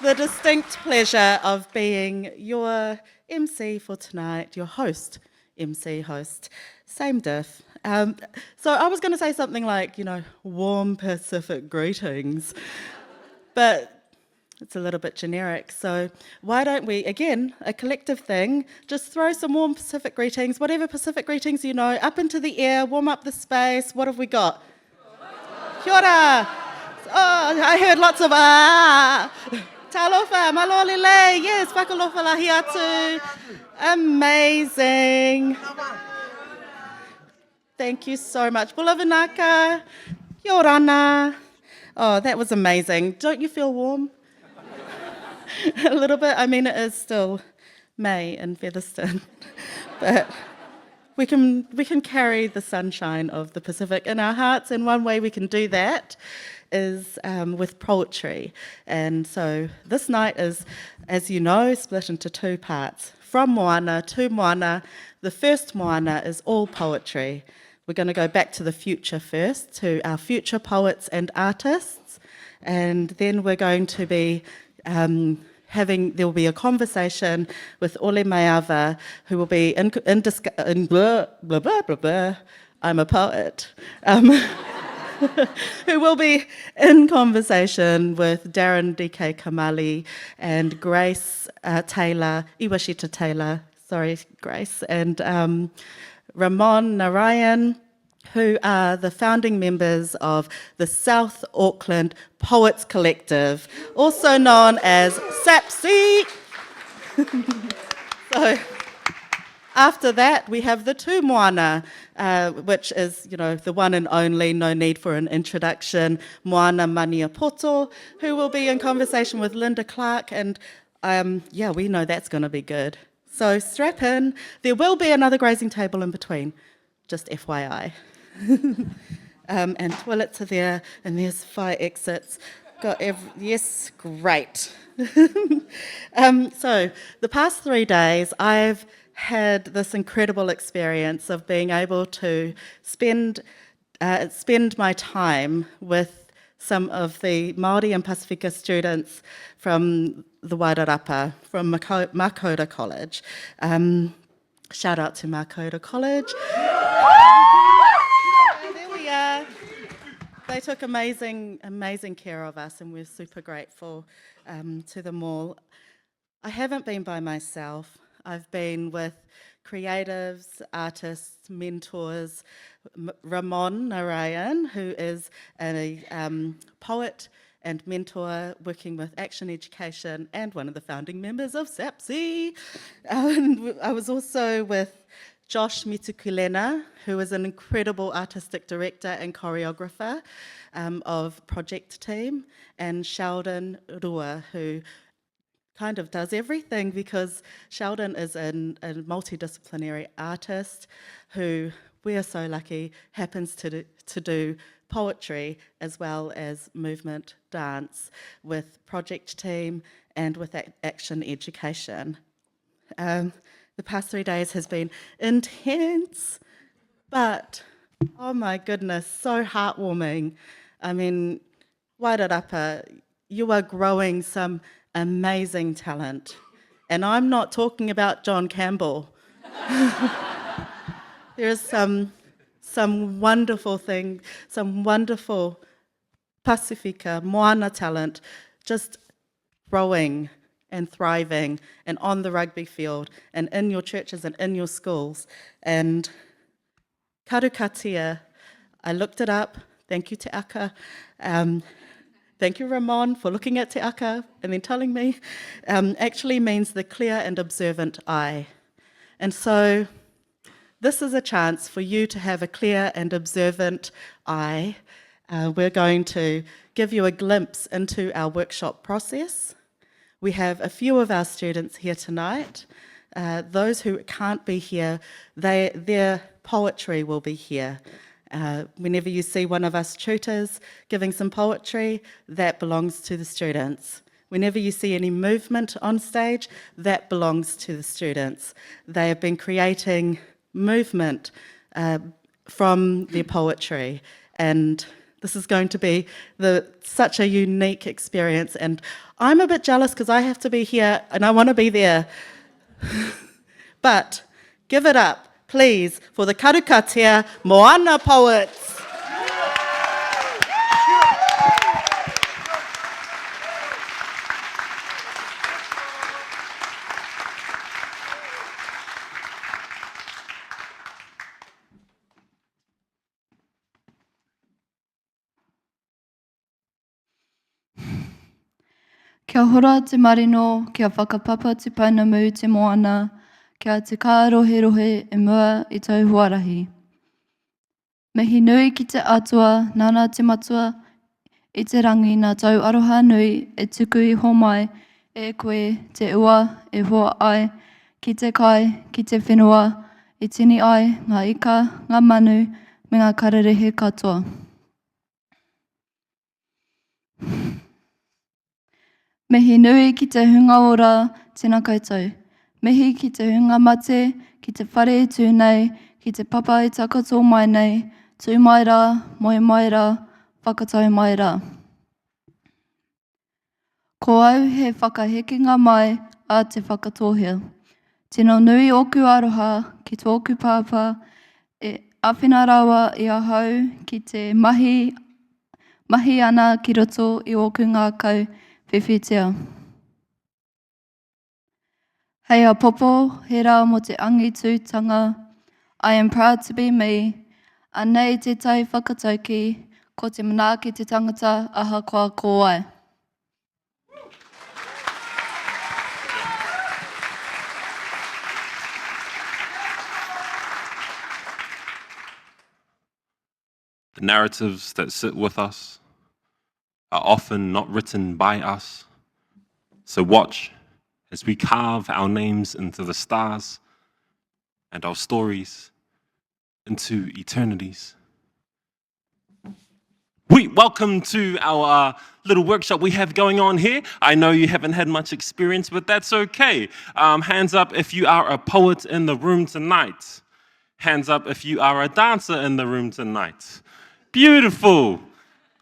the distinct pleasure of being your MC for tonight, your host, MC host, same diff. So I was going to say something like, warm Pacific greetings, but it's a little bit generic. So why don't we, again, a collective thing, just throw some warm Pacific greetings, whatever Pacific greetings you know, up into the air, warm up the space. What have we got? Kia ora. Oh, I heard lots of Talofa, malolile, yes, whakalofa lahi atu. Amazing. Thank you so much. Bula vinaka, kia orana. Oh, that was amazing. Don't you feel warm? A little bit. I mean, it is still May in Featherston, but we can carry the sunshine of the Pacific in our hearts, and one way we can do that is with poetry. And so this night is, as you know, split into two parts. From Moana to Moana, the first Moana is all poetry. We're going to go back to the future first, to our future poets and artists, and then we're going to be there will be a conversation with Ole Maiava, who will be in blah, blah, blah, blah, blah. I'm a poet. Who will be in conversation with Daren DK Kamali and Grace Teuila Taylor, sorry, Grace, and Ramon Narayan, who are the founding members of the South Auckland Poets Collective, also known as SAPSI. So after that, we have the two Moana, which is, the one and only, no need for an introduction, Moana Maniapoto, who will be in conversation with Linda Clark, and we know that's going to be good. So strap in. There will be another grazing table in between, just FYI. And toilets are there, and there's fire exits. Yes, great. So the past 3 days, I've had this incredible experience of being able to spend my time with some of the Māori and Pasifika students from the Wairarapa, from Makota College. Shout out to Makota College. There we are. They took amazing care of us, and we're super grateful to them all. I haven't been by myself. I've been with creatives, artists, mentors, Ramon Narayan, who is a poet and mentor working with Action Education and one of the founding members of SAPSI. I was also with Josh Mitukulena, who is an incredible artistic director and choreographer of Project Team, and Sheldon Rua, who kind of does everything, because Sheldon is a multidisciplinary artist who, we are so lucky, happens to do poetry as well as movement dance with Project Team and with Action Education. The past 3 days has been intense, but oh my goodness, so heartwarming. I mean, Wairarapa, you are growing some amazing talent. And I'm not talking about John Campbell. There's some wonderful thing, some wonderful Pasifika, Moana talent, just growing and thriving and on the rugby field and in your churches and in your schools. And karukatia, I looked it up. Thank you, Te Aka. Thank you, Ramon, for looking at Te Aka and then telling me. Actually means the clear and observant eye. And so this is a chance for you to have a clear and observant eye. We're going to give you a glimpse into our workshop process. We have a few of our students here tonight. Those who can't be here, their poetry will be here. Whenever you see one of us tutors giving some poetry, that belongs to the students. Whenever you see any movement on stage, that belongs to the students. They have been creating movement from their poetry, and This is going to be such a unique experience, and I'm a bit jealous because I have to be here and I want to be there. But give it up, please, for the Karukatea Moana Poets. Kia hora te marino, kia whakapapa te painamu te moana, kia te kārohe e mua i tau huarahi. Mihi nui ki te atua, nana te matua, i te rangi nā tau aroha nui e tuku i homai, e koe, te ua, e hoa ai, ki te kai, ki te whenua, i tini ai, ngā ika, ngā manu, me ngā kararehe katoa. Mihi nui ki te hunga ora, tēnā koutou. Mihi ki te hunga mate, ki te whare i tūnei, ki te papa i takato mai nei, tū mai rā, moi mai rā, whakatau mai rā. Ko au he whakahekinga mai a te whakatohia. Tēnā nui oku aroha ki tōku pāpā, e awhina rawa i ahau ki te mahi ana ki roto i oku ngā kau whiwhitea. Hei a popo, he rā mo te angitūtanga. I am proud to be me. Anei te tai whakatauki, ko te manaaki te tangata ahakoa ko ai. The narratives that sit with us are often not written by us. So watch as we carve our names into the stars and our stories into eternities. Welcome to our little workshop we have going on here. I know you haven't had much experience, but that's okay. Hands up if you are a poet in the room tonight. Hands up if you are a dancer in the room tonight. Beautiful.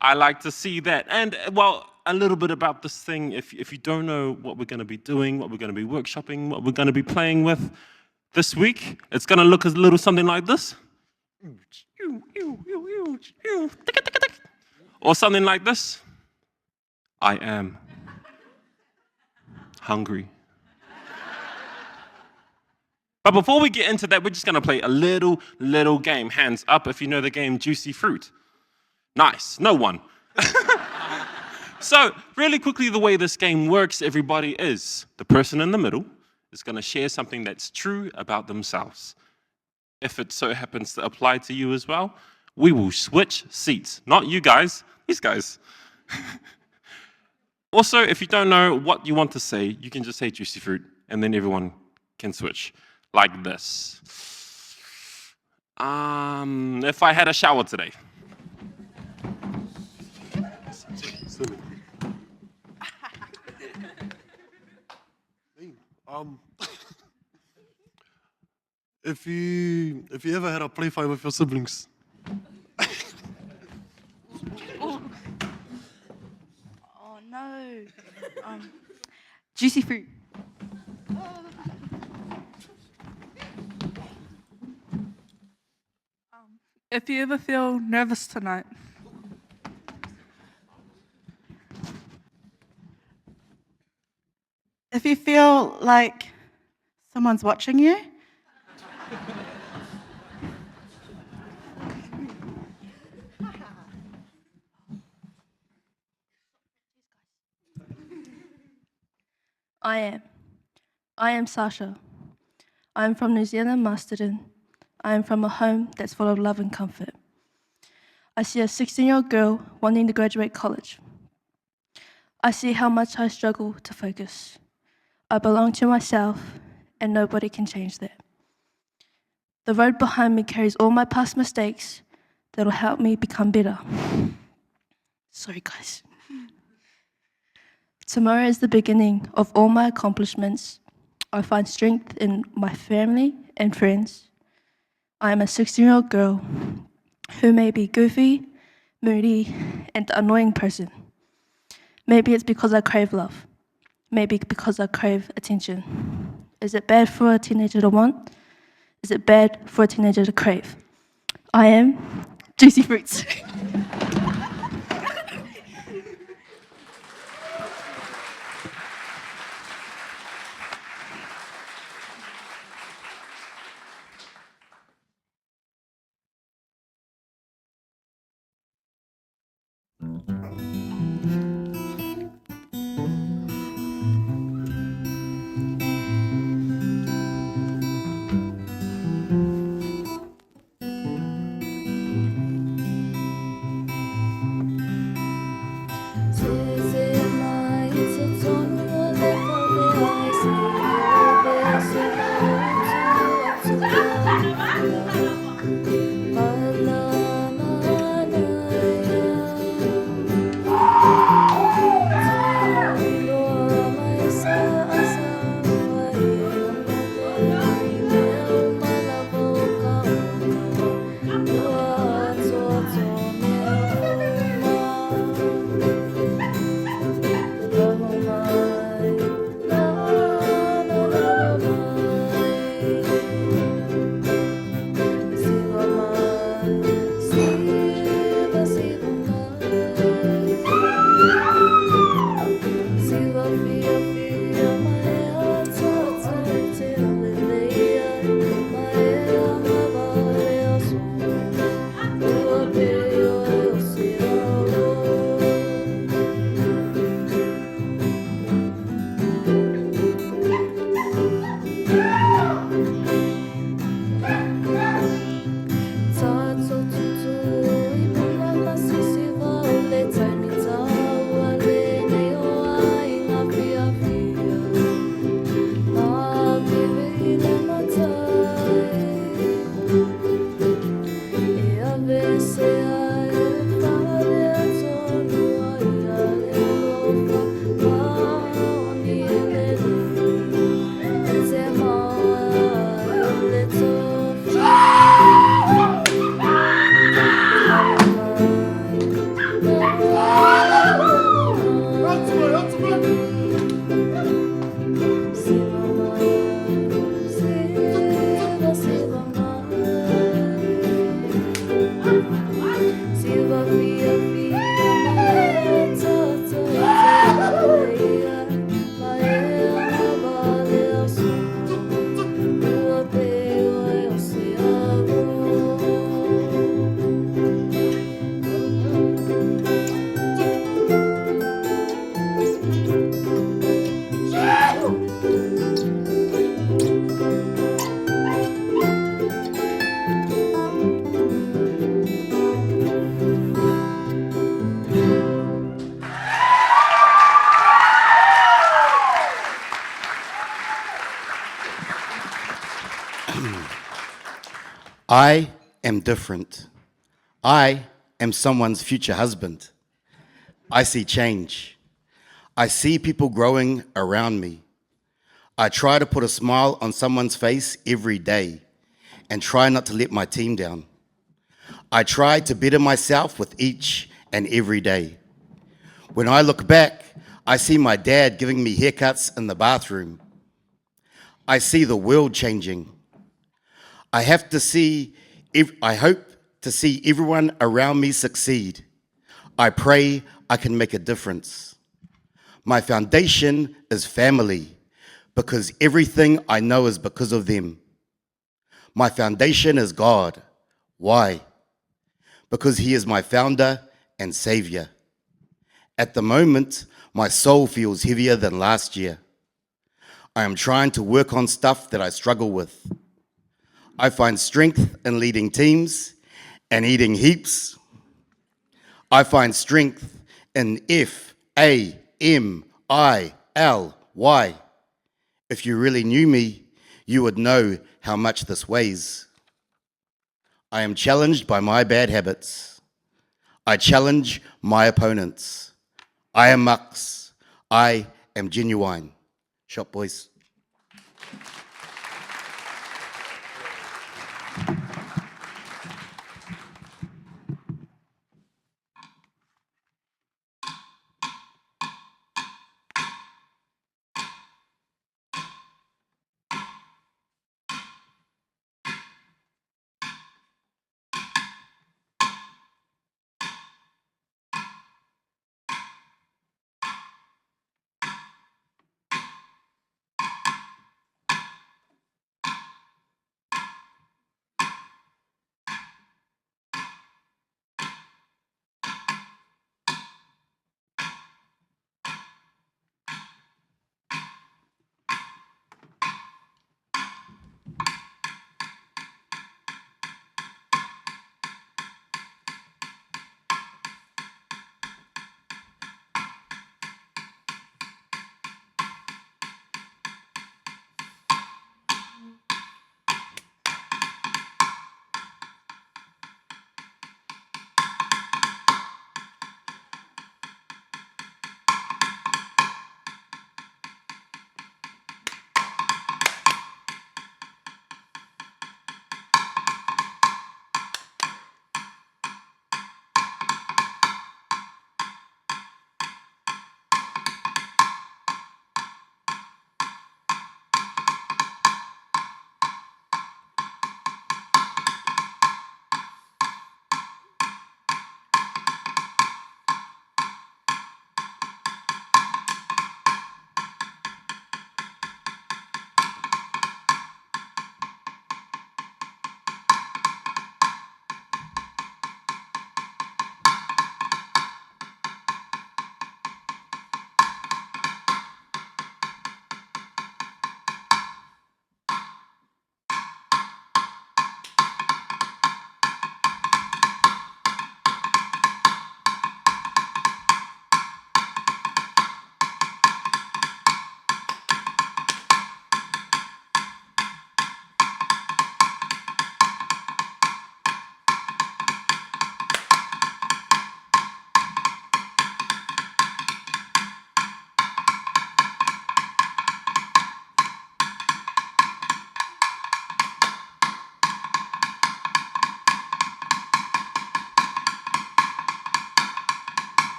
I like to see that. And, well, a little bit about this thing. If you don't know what we're going to be doing, what we're going to be workshopping, what we're going to be playing with this week, it's going to look a little something like this. Or something like this. I am hungry. But before we get into that, we're just going to play a little game. Hands up if you know the game Juicy Fruit. Nice. No one. So, really quickly, the way this game works, everybody is the person in the middle is going to share something that's true about themselves. If it so happens to apply to you as well, we will switch seats. Not you guys, these guys. Also, if you don't know what you want to say, you can just say Juicy Fruit, and then everyone can switch. Like this. If I had a shower today. If you ever had a play fight with your siblings. Oh no. Juicy Fruit. If you ever feel nervous tonight. If you feel like someone's watching you. I am Sasha. I am from New Zealand, Masterton. I am from a home that's full of love and comfort. I see a 16-year-old girl wanting to graduate college. I see how much I struggle to focus. I belong to myself, and nobody can change that. The road behind me carries all my past mistakes that'll help me become better. Sorry, guys. Tomorrow is the beginning of all my accomplishments. I find strength in my family and friends. I am a 16-year-old girl who may be goofy, moody, and annoying person. Maybe it's because I crave love. Maybe because I crave attention. Is it bad for a teenager to want? Is it bad for a teenager to crave? I am Juicy Fruits. I am different. I am someone's future husband. I see change. I see people growing around me. I try to put a smile on someone's face every day and try not to let my team down. I try to better myself with each and every day. When I look back, I see my dad giving me haircuts in the bathroom. I see the world changing. I hope to see everyone around me succeed. I pray I can make a difference. My foundation is family because everything I know is because of them. My foundation is God. Why? Because He is my founder and savior. At the moment, my soul feels heavier than last year. I am trying to work on stuff that I struggle with. I find strength in leading teams and eating heaps. I find strength in FAMILY. If you really knew me, you would know how much this weighs. I am challenged by my bad habits. I challenge my opponents. I am Mux. I am genuine. Shop boys.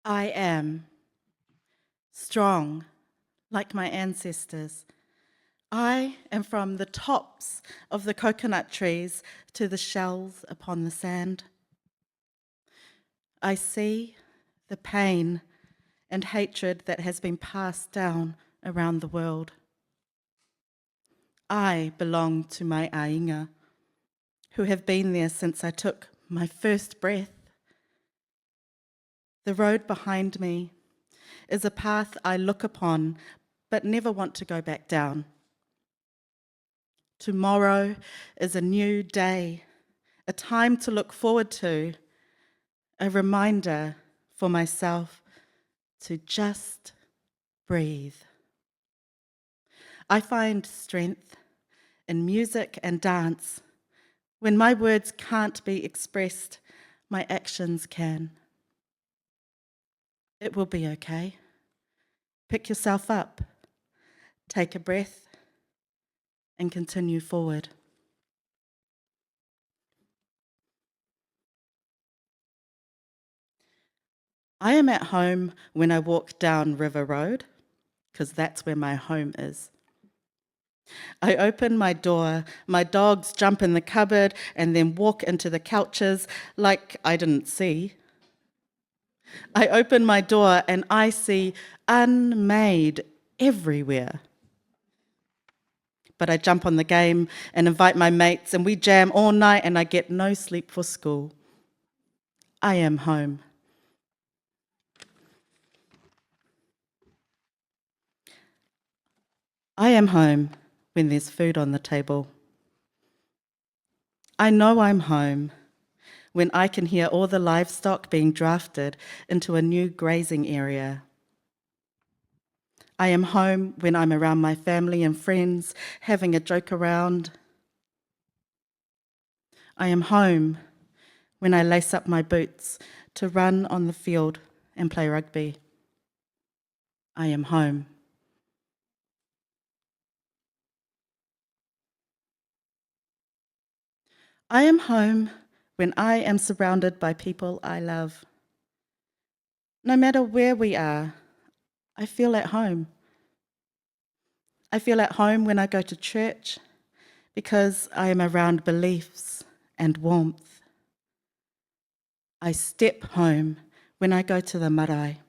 I am strong like my ancestors. I am from the tops of the coconut trees to the shells upon the sand. I see the pain and hatred that has been passed down around the world. I belong to my ainga, who have been there since I took my first breath. The road behind me is a path I look upon but never want to go back down. Tomorrow is a new day, a time to look forward to, a reminder for myself to just breathe. I find strength in music and dance. When my words can't be expressed, my actions can. It will be okay. Pick yourself up, take a breath, and continue forward. I am at home when I walk down River Road, because that's where my home is. I open my door, my dogs jump in the cupboard and then walk into the couches like I didn't see. I open my door and I see unmade everywhere. But I jump on the game and invite my mates and we jam all night and I get no sleep for school. I am home. I am home when there's food on the table. I know I'm home when I can hear all the livestock being drafted into a new grazing area. I am home when I'm around my family and friends, having a joke around. I am home when I lace up my boots to run on the field and play rugby. I am home. I am home when I am surrounded by people I love. No matter where we are, I feel at home. I feel at home when I go to church because I am around beliefs and warmth. I step home when I go to the marae,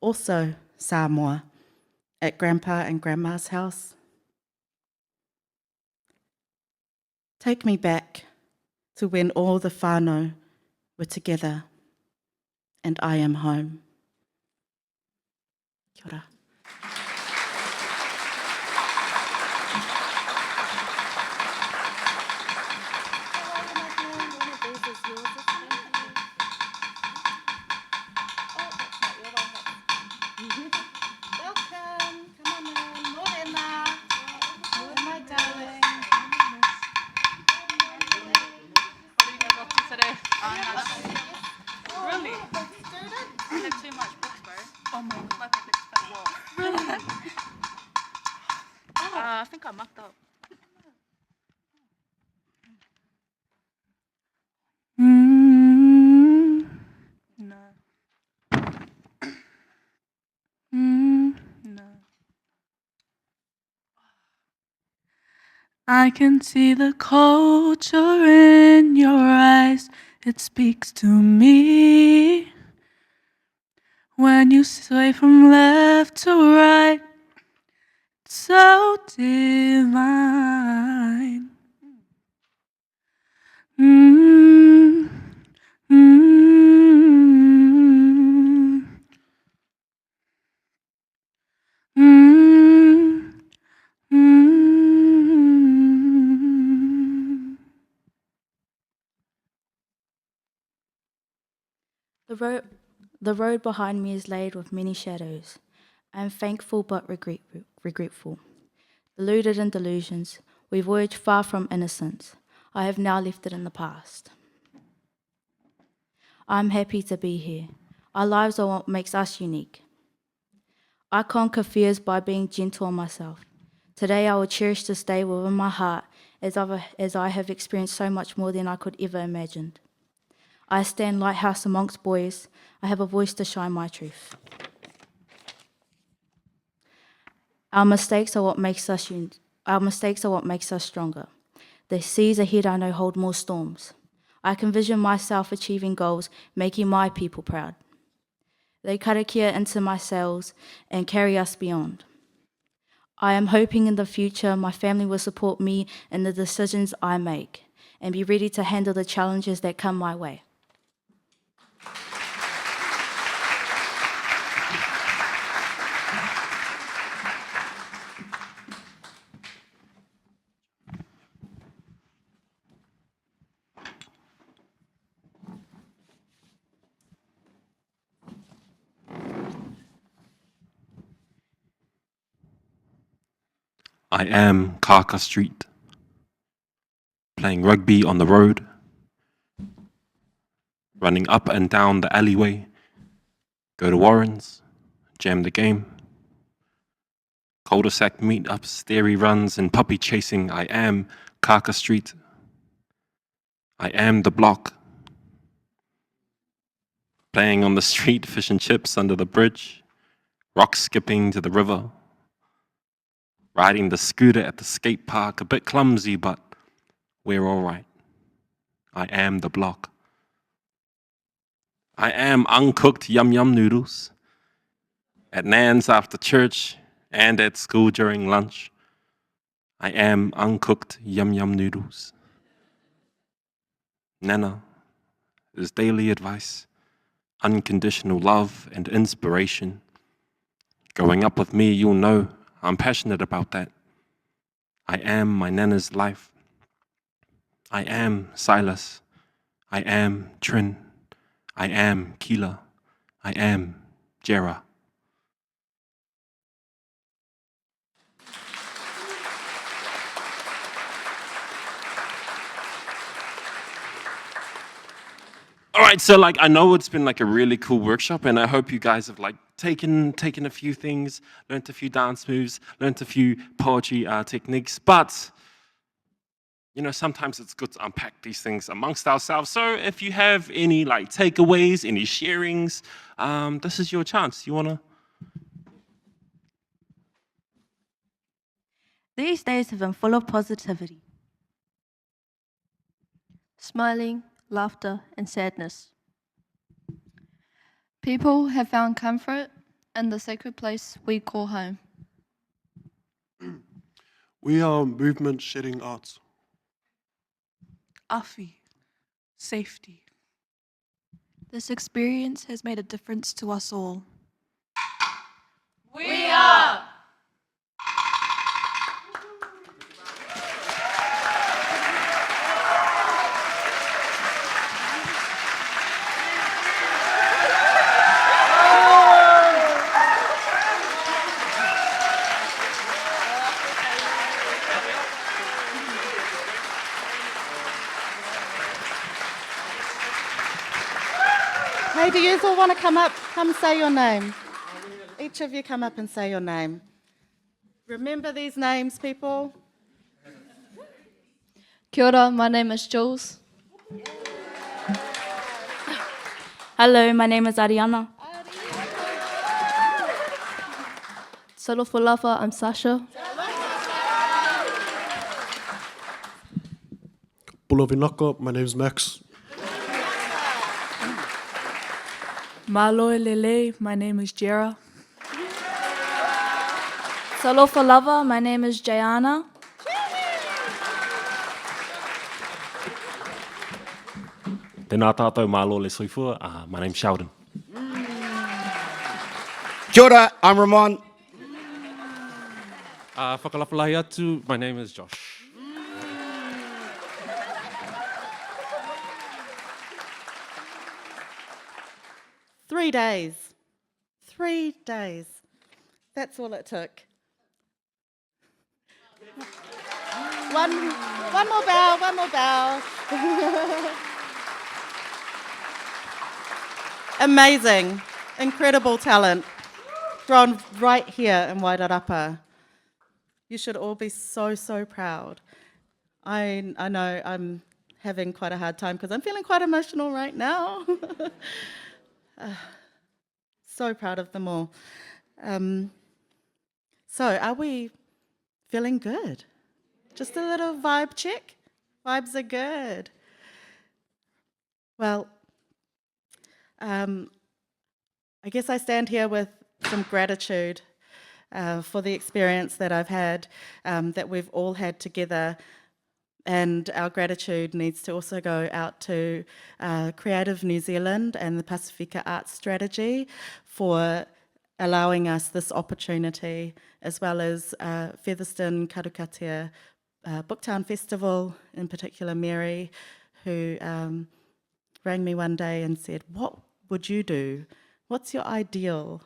also Samoa, at Grandpa and Grandma's house. Take me back to when all the whānau were together and I am home. Kia ora. Welcome, come on in, morena. My darling. Really? I had too much books, bro. Oh my god. My appendix fell off. Really? I think I mucked up. No. No. I can see the culture in your eyes. It speaks to me. When you sway from left to right, it's so divine. Mm, mm, mm, mm. The road behind me is laid with many shadows. I am thankful but regretful. Deluded in delusions, we voyage far from innocence. I have now left it in the past. I'm happy to be here. Our lives are what makes us unique. I conquer fears by being gentle on myself. Today I will cherish this day within my heart as I have experienced so much more than I could ever imagine. I stand lighthouse amongst boys. I have a voice to shine my truth. Our mistakes are what makes us stronger. The seas ahead I know hold more storms. I can vision myself achieving goals, making my people proud. They karakia into my sails and carry us beyond. I am hoping in the future my family will support me in the decisions I make and be ready to handle the challenges that come my way. I am Kaka Street, playing rugby on the road, running up and down the alleyway, go to Warren's, jam the game, cul-de-sac meetups, theory runs, and puppy chasing. I am Kaka Street. I am the block, playing on the street, fish and chips under the bridge, rock skipping to the river, riding the scooter at the skate park, a bit clumsy, but we're all right. I am the block. I am uncooked yum-yum noodles at Nan's after church and at school during lunch. I am uncooked yum-yum noodles. Nana is daily advice, unconditional love and inspiration. Growing up with me, you'll know I'm passionate about that. I am my Nana's life. I am Silas. I am Trin. I am Keela. I am Jera. All right, so I know it's been a really cool workshop, and I hope you guys have taken a few things, learned a few dance moves, learned a few poetry techniques, but sometimes it's good to unpack these things amongst ourselves. So if you have any takeaways, any sharings, this is your chance. You wanna? These days have been full of positivity. Smiling, laughter, and sadness. People have found comfort in the sacred place we call home. We are movement shedding arts. Afi, safety. This experience has made a difference to us all. We are! Hey, do you all want to come up? Come say your name. Each of you come up and say your name. Remember these names, people. Kia ora, my name is Jules. Hello, my name is Ariana. Solo for lava, I'm Sasha. Pulavinaka, my name's Max. Maloe Lele, my name is Jera. Solo for Lover, my name is Jayana. Tēnā tātou mālo le soifua. My name's Sheldon. Kia ora, I'm Ramon. Whakalawhalahi atu, my name is Josh. 3 days. 3 days. That's all it took. One more bow, one more bow. Amazing, incredible talent grown right here in Wairarapa. You should all be so, so proud. I know I'm having quite a hard time because I'm feeling quite emotional right now. So proud of them all. So are we feeling good? Just a little vibe check? Vibes are good. Well, I guess I stand here with some gratitude for the experience that I've had, that we've all had together. And our gratitude needs to also go out to Creative New Zealand and the Pasifika Arts Strategy for allowing us this opportunity, as well as Featherston Karukatea Booktown Festival, in particular Mary, who rang me one day and said, "What would you do? What's your ideal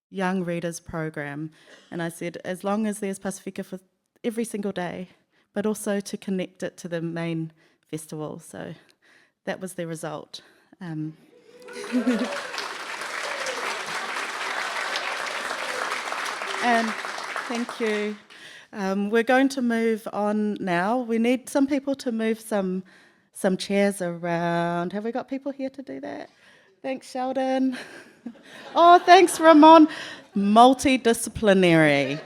young readers program?" And I said, as long as there's Pasifika for every single day, but also to connect it to the main festival. So that was the result. And thank you. We're going to move on now. We need some people to move some chairs around. Have we got people here to do that? Thanks, Sheldon. Oh, thanks, Ramon. Multidisciplinary.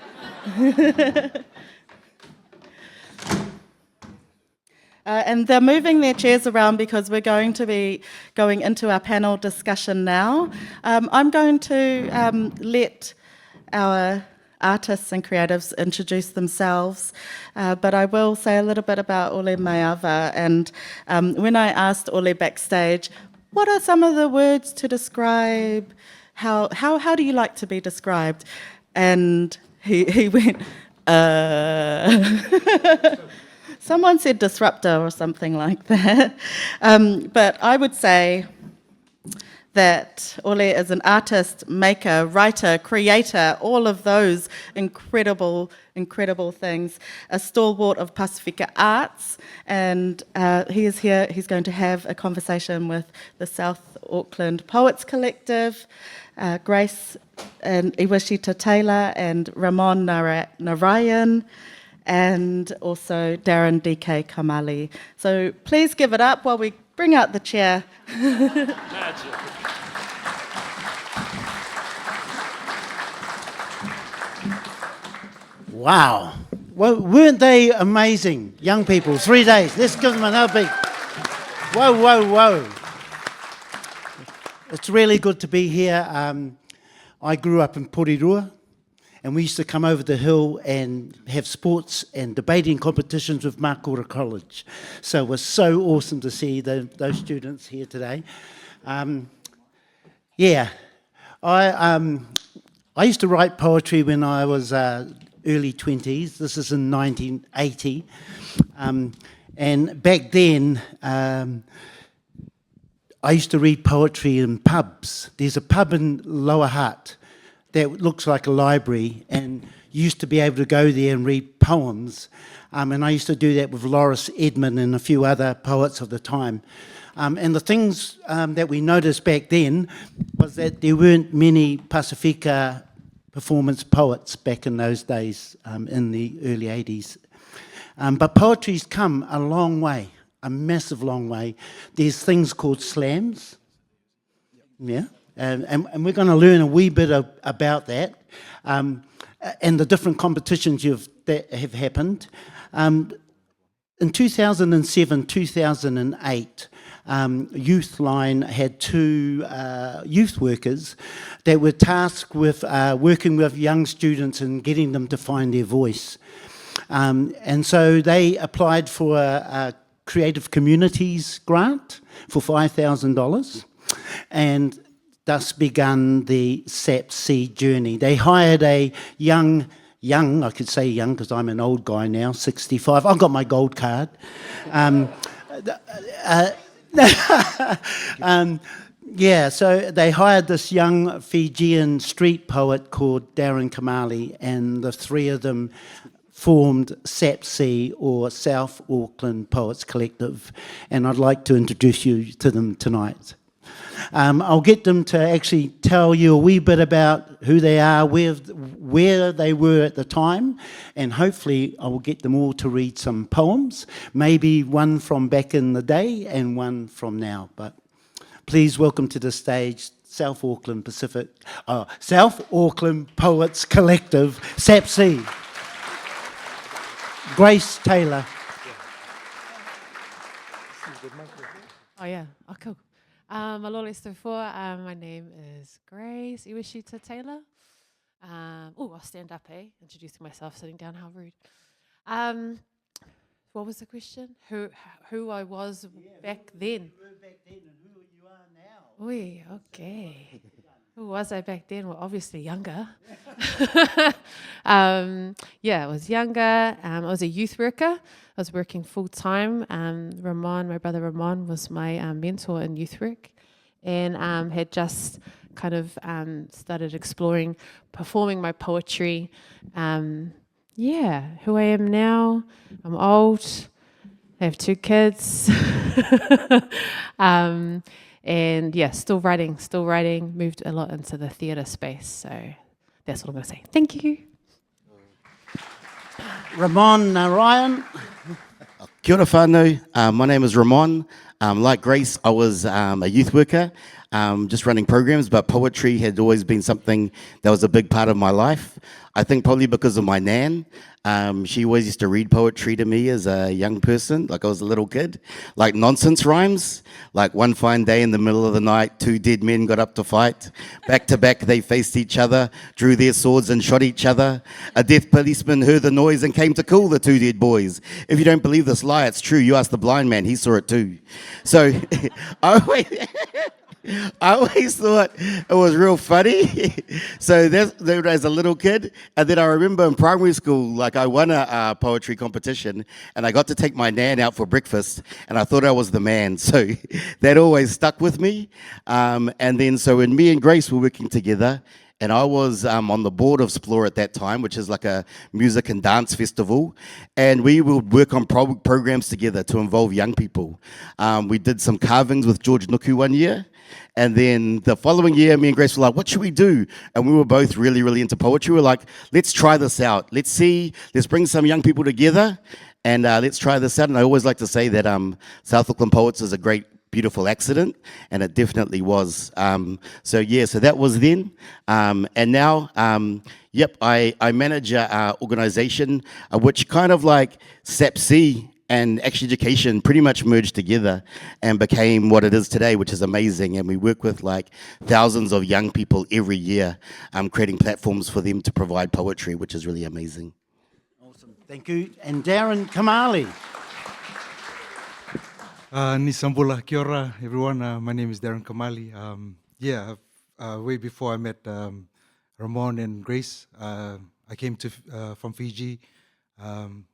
And they're moving their chairs around because we're going to be going into our panel discussion now. I'm going to let our artists and creatives introduce themselves, but I will say a little bit about Ole Maiava. And when I asked Ole backstage, what are some of the words to describe, how do you like to be described? And he went, someone said disruptor or something like that. But I would say that Ole is an artist, maker, writer, creator, all of those incredible, incredible things. A stalwart of Pasifika arts, and he is here. He's going to have a conversation with the South Auckland Poets Collective, Grace Teuila Taylor and Ramon Narayan, and also Daren DK Kamali. So please give it up while we bring out the chair. Wow. Well, weren't they amazing, young people? 3 days. Let's give them another big. Whoa, whoa, whoa. It's really good to be here. I grew up in Porirua, and we used to come over the hill and have sports and debating competitions with Makura College. So it was so awesome to see those students here today. Yeah, I used to write poetry when I was early 20s. This is in 1980. And back then, I used to read poetry in pubs. There's a pub in Lower Hutt that looks like a library, and you used to be able to go there and read poems. And I used to do that with Loris Edmund and a few other poets of the time. And the things that we noticed back then was that there weren't many Pasifika performance poets back in those days, in the early 80s. But poetry's come a long way, a massive long way. There's things called slams, yeah, and we're going to learn a wee bit about that, and the different competitions that have happened. In 2007, 2008, Youthline had two youth workers that were tasked with working with young students and getting them to find their voice. And so they applied for a Creative Communities grant for $5,000, and thus begun the SAPC journey. They hired a young, I could say young because I'm an old guy now, 65. I've got my gold card. Yeah, so they hired this young Fijian street poet called Daren Kamali, and the three of them formed SAPC, or South Auckland Poets Collective, and I'd like to introduce you to them tonight. I'll get them to actually tell you a wee bit about who they are, where they were at the time, and hopefully I will get them all to read some poems, maybe one from back in the day and one from now. But please welcome to the stage South Auckland Poets Collective, SAPC. Grace Taylor. Oh yeah, oh cool. Aloha Estefua, my name is Grace Teuila Taylor. I'll stand up, introducing myself, sitting down, how rude. What was the question? Who I was back then? Who you were back then and who you are now. Oi, okay. Who was I back then? Well, obviously younger. I was younger. I was a youth worker. I was working full time. Ramon, my brother Ramon, was my mentor in youth work, and had just kind of started exploring performing my poetry. Who I am now. I'm old. I have 2 kids. And still writing, moved a lot into the theatre space. So that's what I'm going to say. Thank you. Ramon Narayan. Kia ora whānau. My name is Ramon. Like Grace, I was a youth worker, just running programs, but poetry had always been something that was a big part of my life. I think probably because of my nan. She always used to read poetry to me as a young person, like I was a little kid, like nonsense rhymes. Like one fine day in the middle of the night, 2 dead men got up to fight. Back to back, they faced each other, drew their swords and shot each other. A deaf policeman heard the noise and came to cool the 2 dead boys. If you don't believe this lie, it's true. You ask the blind man, he saw it too. So I always thought it was real funny. So that's as a little kid. And then I remember in primary school, like I won a poetry competition and I got to take my nan out for breakfast and I thought I was the man. So that always stuck with me. And then so when me and Grace were working together, and I was on the board of Splore at that time, which is like a music and dance festival. And we would work on programs together to involve young people. We did some carvings with George Nuku one year. And then the following year, me and Grace were like, what should we do? And we were both really, really into poetry. We were like, let's try this out. Let's bring some young people together and let's try this out. And I always like to say that South Auckland Poets is a great, beautiful accident, and it definitely was. So that was then. And now, I manage an organization which kind of like SAPC and Action Education pretty much merged together and became what it is today, which is amazing. And we work with like thousands of young people every year, creating platforms for them to provide poetry, which is really amazing. Awesome, thank you. And Daren Kamali. Nisambula, kia ora, everyone. My name is Daren Kamali. Way before I met Ramon and Grace, I came from Fiji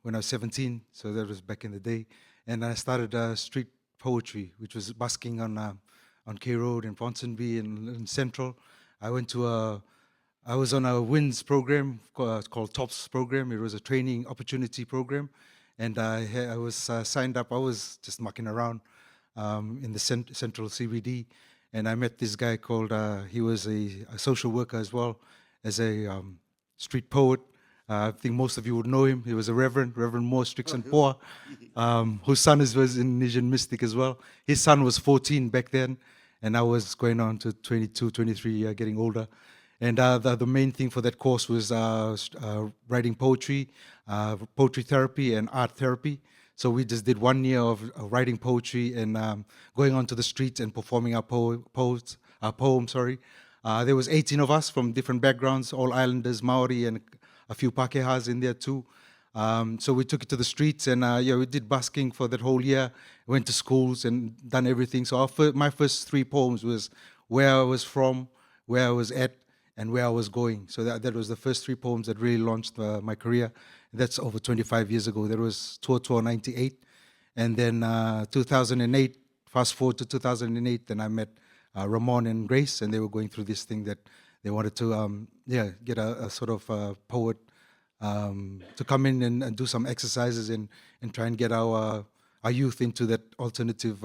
when I was 17, so that was back in the day. And I started street poetry, which was busking on K Road in Ponsonby in Central. I was on a WINS program called TOPS program. It was a training opportunity program. And I was signed up. I was just mucking around in the Central CBD. And I met this guy called, he was a social worker as well as a street poet. I think most of you would know him. He was a Reverend Moore Strickson Poa, whose son was an Indonesian mystic as well. His son was 14 back then, and I was going on to 22, 23, getting older. And the main thing for that course was writing poetry, poetry therapy, and art therapy. So we just did 1 year of writing poetry and going onto the streets and performing our poems. There was 18 of us from different backgrounds, all islanders, Maori, and a few Pakehas in there too. So we took it to the streets and we did busking for that whole year, went to schools and done everything. So my first 3 poems was where I was from, where I was at, and where I was going. So that was the first 3 poems that really launched my career. That's over 25 years ago. That was Tour 98. And then 2008, fast forward to 2008, then I met Ramon and Grace, and they were going through this thing that they wanted to get a sort of poet to come in and do some exercises and try and get our youth into that alternative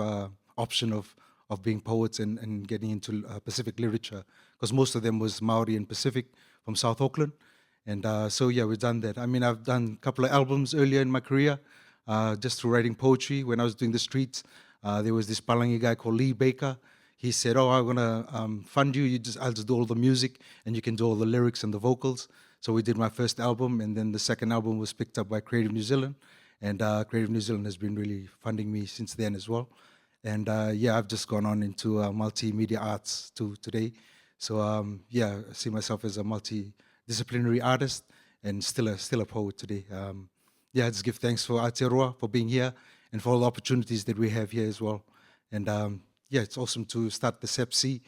option of of being poets and getting into Pacific literature, because most of them was Maori and Pacific from South Auckland. And so yeah, we've done that. I mean, I've done a couple of albums earlier in my career, just through writing poetry. When I was doing the streets, there was this Palangi guy called Lee Baker. He said, "Oh, I'm gonna fund you. I'll just do all the music, and you can do all the lyrics and the vocals." So we did my first album, and then the second album was picked up by Creative New Zealand, and Creative New Zealand has been really funding me since then as well. And yeah, I've just gone on into multimedia arts today. So yeah, I see myself as a multidisciplinary artist and still a poet today. Yeah, I just give thanks for Aotearoa for being here and for all the opportunities that we have here as well. And yeah, it's awesome to start the SEPC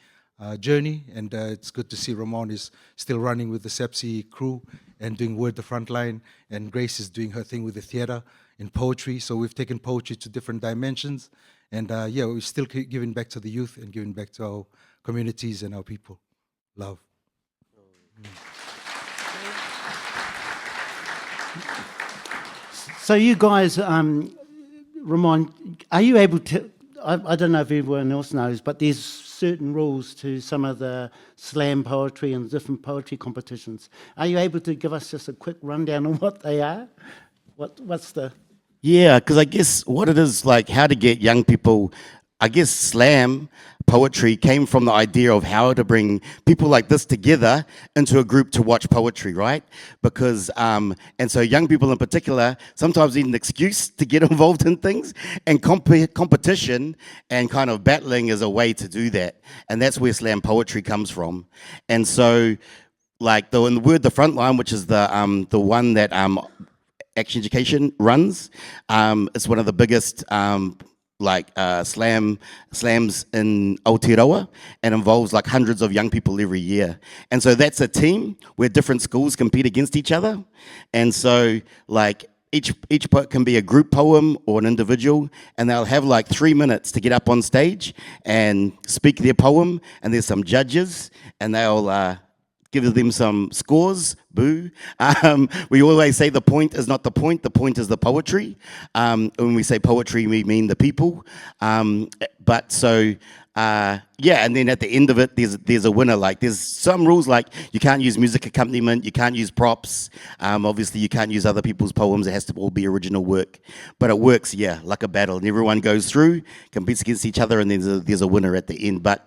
journey, and it's good to see Ramon is still running with the SEPC crew and doing Word the Frontline, and Grace is doing her thing with the theatre and poetry. So we've taken poetry to different dimensions, and yeah, we're still giving back to the youth and giving back to our communities and our people. Love. So you guys, Ramon, are you able to, I don't know if everyone else knows, but there's certain rules to some of the slam poetry and different poetry competitions. Are you able to give us just a quick rundown on what they are? What's the... Yeah, because I guess what it is, like how to get young people, I guess slam poetry came from the idea of how to bring people like this together into a group to watch poetry, right? Because, and so young people in particular sometimes need an excuse to get involved in things, and competition and kind of battling is a way to do that. And that's where slam poetry comes from. And so, like in the Word the Frontline, which is the one that Action Education runs, it's one of the biggest slams in Aotearoa, and involves like hundreds of young people every year. And so that's a team where different schools compete against each other. And so like each poet can be a group poem or an individual, and they'll have like 3 minutes to get up on stage and speak their poem, and there's some judges, and they'll give them some scores, boo. We always say the point is not the point is the poetry. When we say poetry, we mean the people. But so, yeah, and then at the end of it, there's a winner. Like there's some rules, like you can't use music accompaniment, you can't use props. Obviously you can't use other people's poems, it has to all be original work. But it works, yeah, like a battle. And everyone goes through, competes against each other, and there's a winner at the end. But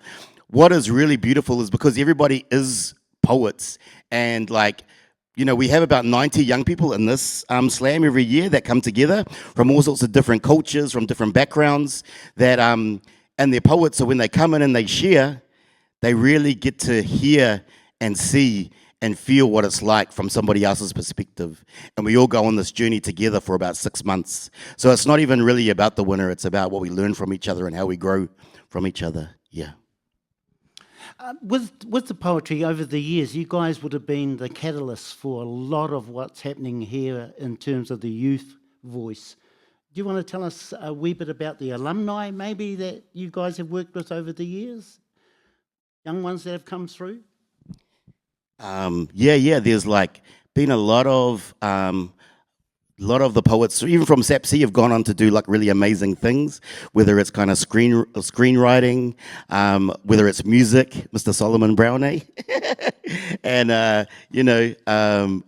what is really beautiful is because everybody is poets, and like, you know, we have about 90 young people in this slam every year that come together from all sorts of different cultures, from different backgrounds, that and they're poets. So when they come in and they share, they really get to hear and see and feel what it's like from somebody else's perspective. And we all go on this journey together for about 6 months. So it's not even really about the winner, it's about what we learn from each other and how we grow from each other. Yeah. With the poetry over the years, you guys would have been the catalyst for a lot of what's happening here in terms of the youth voice. Do you want to tell us a wee bit about the alumni maybe that you guys have worked with over the years? Young ones that have come through? Yeah, there's like been a lot of the poets, even from SAPC, have gone on to do like really amazing things, whether it's kind of screenwriting, whether it's music, Mr. Solomon Brown, and you know,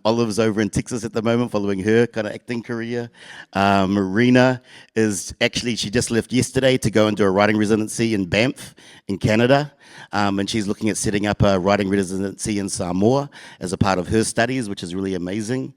Olive's over in Texas at the moment following her kind of acting career. Marina is actually, she just left yesterday to go and do a writing residency in Banff in Canada. And she's looking at setting up a writing residency in Samoa as a part of her studies, which is really amazing.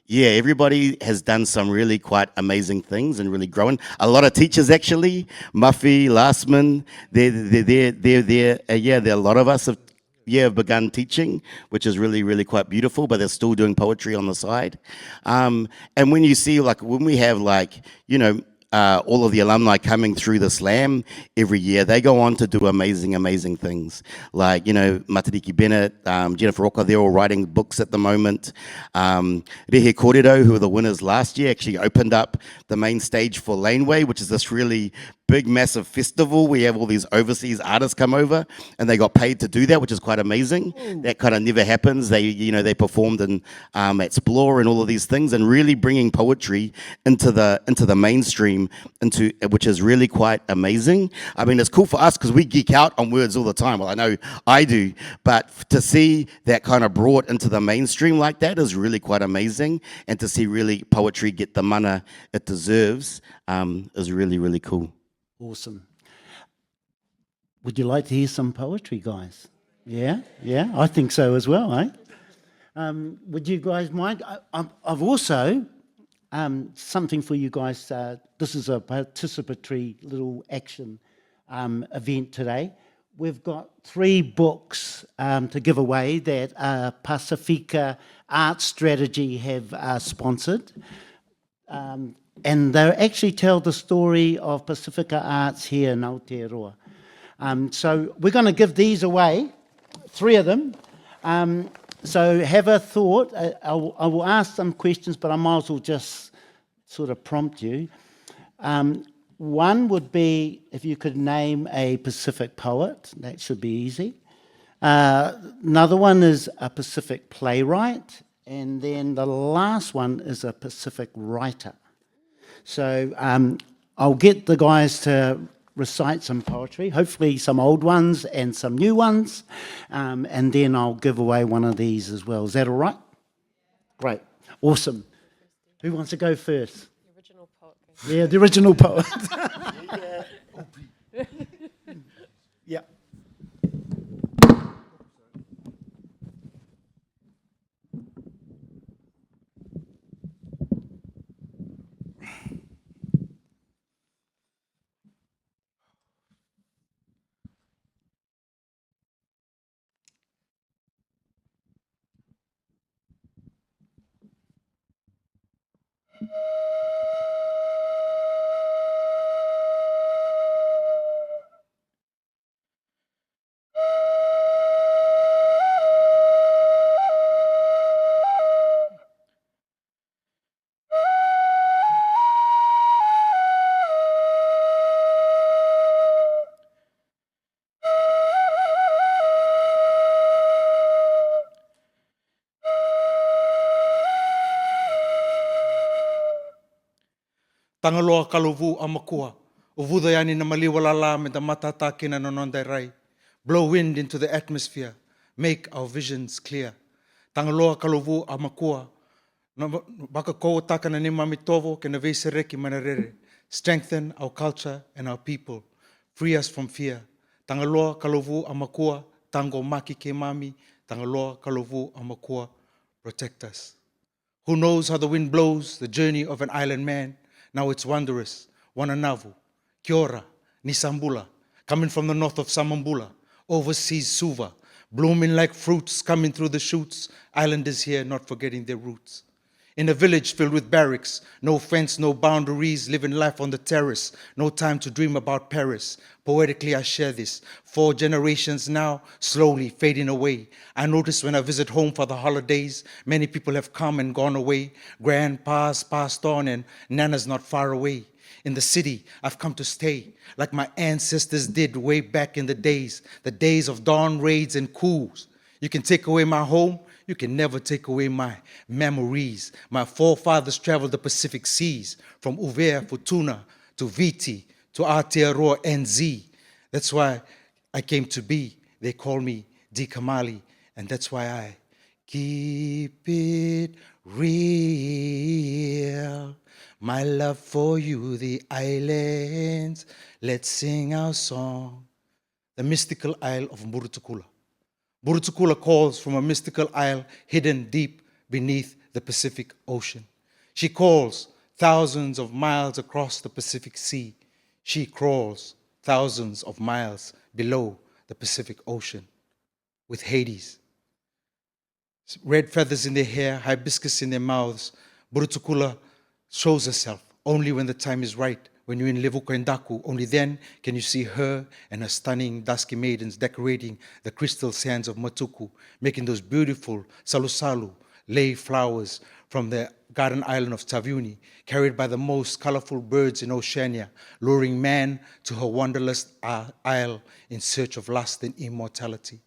Yeah, everybody has done some really quite amazing things and really growing. A lot of teachers actually, Muffy, Lastman, yeah, there are a lot of us have begun teaching, which is really, really quite beautiful, but they're still doing poetry on the side. And when you see, like, when we have, like, you know, all of the alumni coming through the slam every year, they go on to do amazing, amazing things. Like, you know, Matariki Bennett, Jennifer Oka, they're all writing books at the moment. Rehe Kōrero, who were the winners last year, actually opened up the main stage for Laneway, which is this really big, massive festival. We have all these overseas artists come over, and they got paid to do that, which is quite amazing. That kind of never happens. They performed in at Splore and all of these things, and really bringing poetry into the mainstream, which is really quite amazing. I mean, it's cool for us because we geek out on words all the time. Well, I know I do, but to see that kind of brought into the mainstream like that is really quite amazing, and to see really poetry get the mana it deserves is really, really cool. Awesome. Would you like to hear some poetry, guys? Yeah, I think so as well, eh? Would you guys mind? I've also something for you guys. This is a participatory little action event today. We've got 3 books to give away that Pasifika Art Strategy have sponsored. And they actually tell the story of Pasifika arts here in Aotearoa. So we're going to give these away, 3 of them. So have a thought. I will ask some questions, but I might as well just sort of prompt you. One would be if you could name a Pacific poet. That should be easy. Another one is a Pacific playwright. And then the last one is a Pacific writer. So I'll get the guys to recite some poetry, hopefully some old ones and some new ones, and then I'll give away one of these as well. Is that all right? Great. Awesome. Who wants to go first? The original poet. Yeah, the original poet. Yeah. Tangaloa kalovu amakua. Uvudayani na maliwalala me the matata kina nonondai rai. Blow wind into the atmosphere. Make our visions clear. Tangaloa kalovu amakua. Baka ko taka na nima mitovo ke na vesereki manarere. Strengthen our culture and our people. Free us from fear. Tangaloa kalovu amakua. Tango maki ke mami. Tangaloa kalovu amakua. Protect us. Who knows how the wind blows, the journey of an island man? Now it's wondrous. Wananavu, Kiora, Nisambula, coming from the north of Samambula, overseas Suva, blooming like fruits coming through the shoots. Islanders here not forgetting their roots. In a village filled with barracks, no fence, no boundaries, living life on the terrace, no time to dream about Paris. Poetically I share this. 4 generations now, slowly fading away. I notice when I visit home for the holidays, many people have come and gone away. Grandpas passed on and Nana's not far away. In the city, I've come to stay, like my ancestors did way back in the days of dawn raids and coups. You can take away my home, you can never take away my memories. My forefathers traveled the Pacific seas, from Uvea, Futuna, to Viti, to Aotearoa NZ. That's why I came to be. They call me D. Kamali, and that's why I keep it real. My love for you, the islands. Let's sing our song. The mystical isle of Murutukula. Murutukula calls from a mystical isle hidden deep beneath the Pacific Ocean. She calls thousands of miles across the Pacific Sea. She crawls thousands of miles below the Pacific Ocean with Hades. Red feathers in their hair, hibiscus in their mouths. Murutukula shows herself only when the time is right. When you're in Levuka and Daku, only then can you see her and her stunning dusky maidens decorating the crystal sands of Matuku, making those beautiful salusalu, lei flowers from the garden island of Taviuni, carried by the most colorful birds in Oceania, luring man to her wanderlust isle in search of lust and immortality.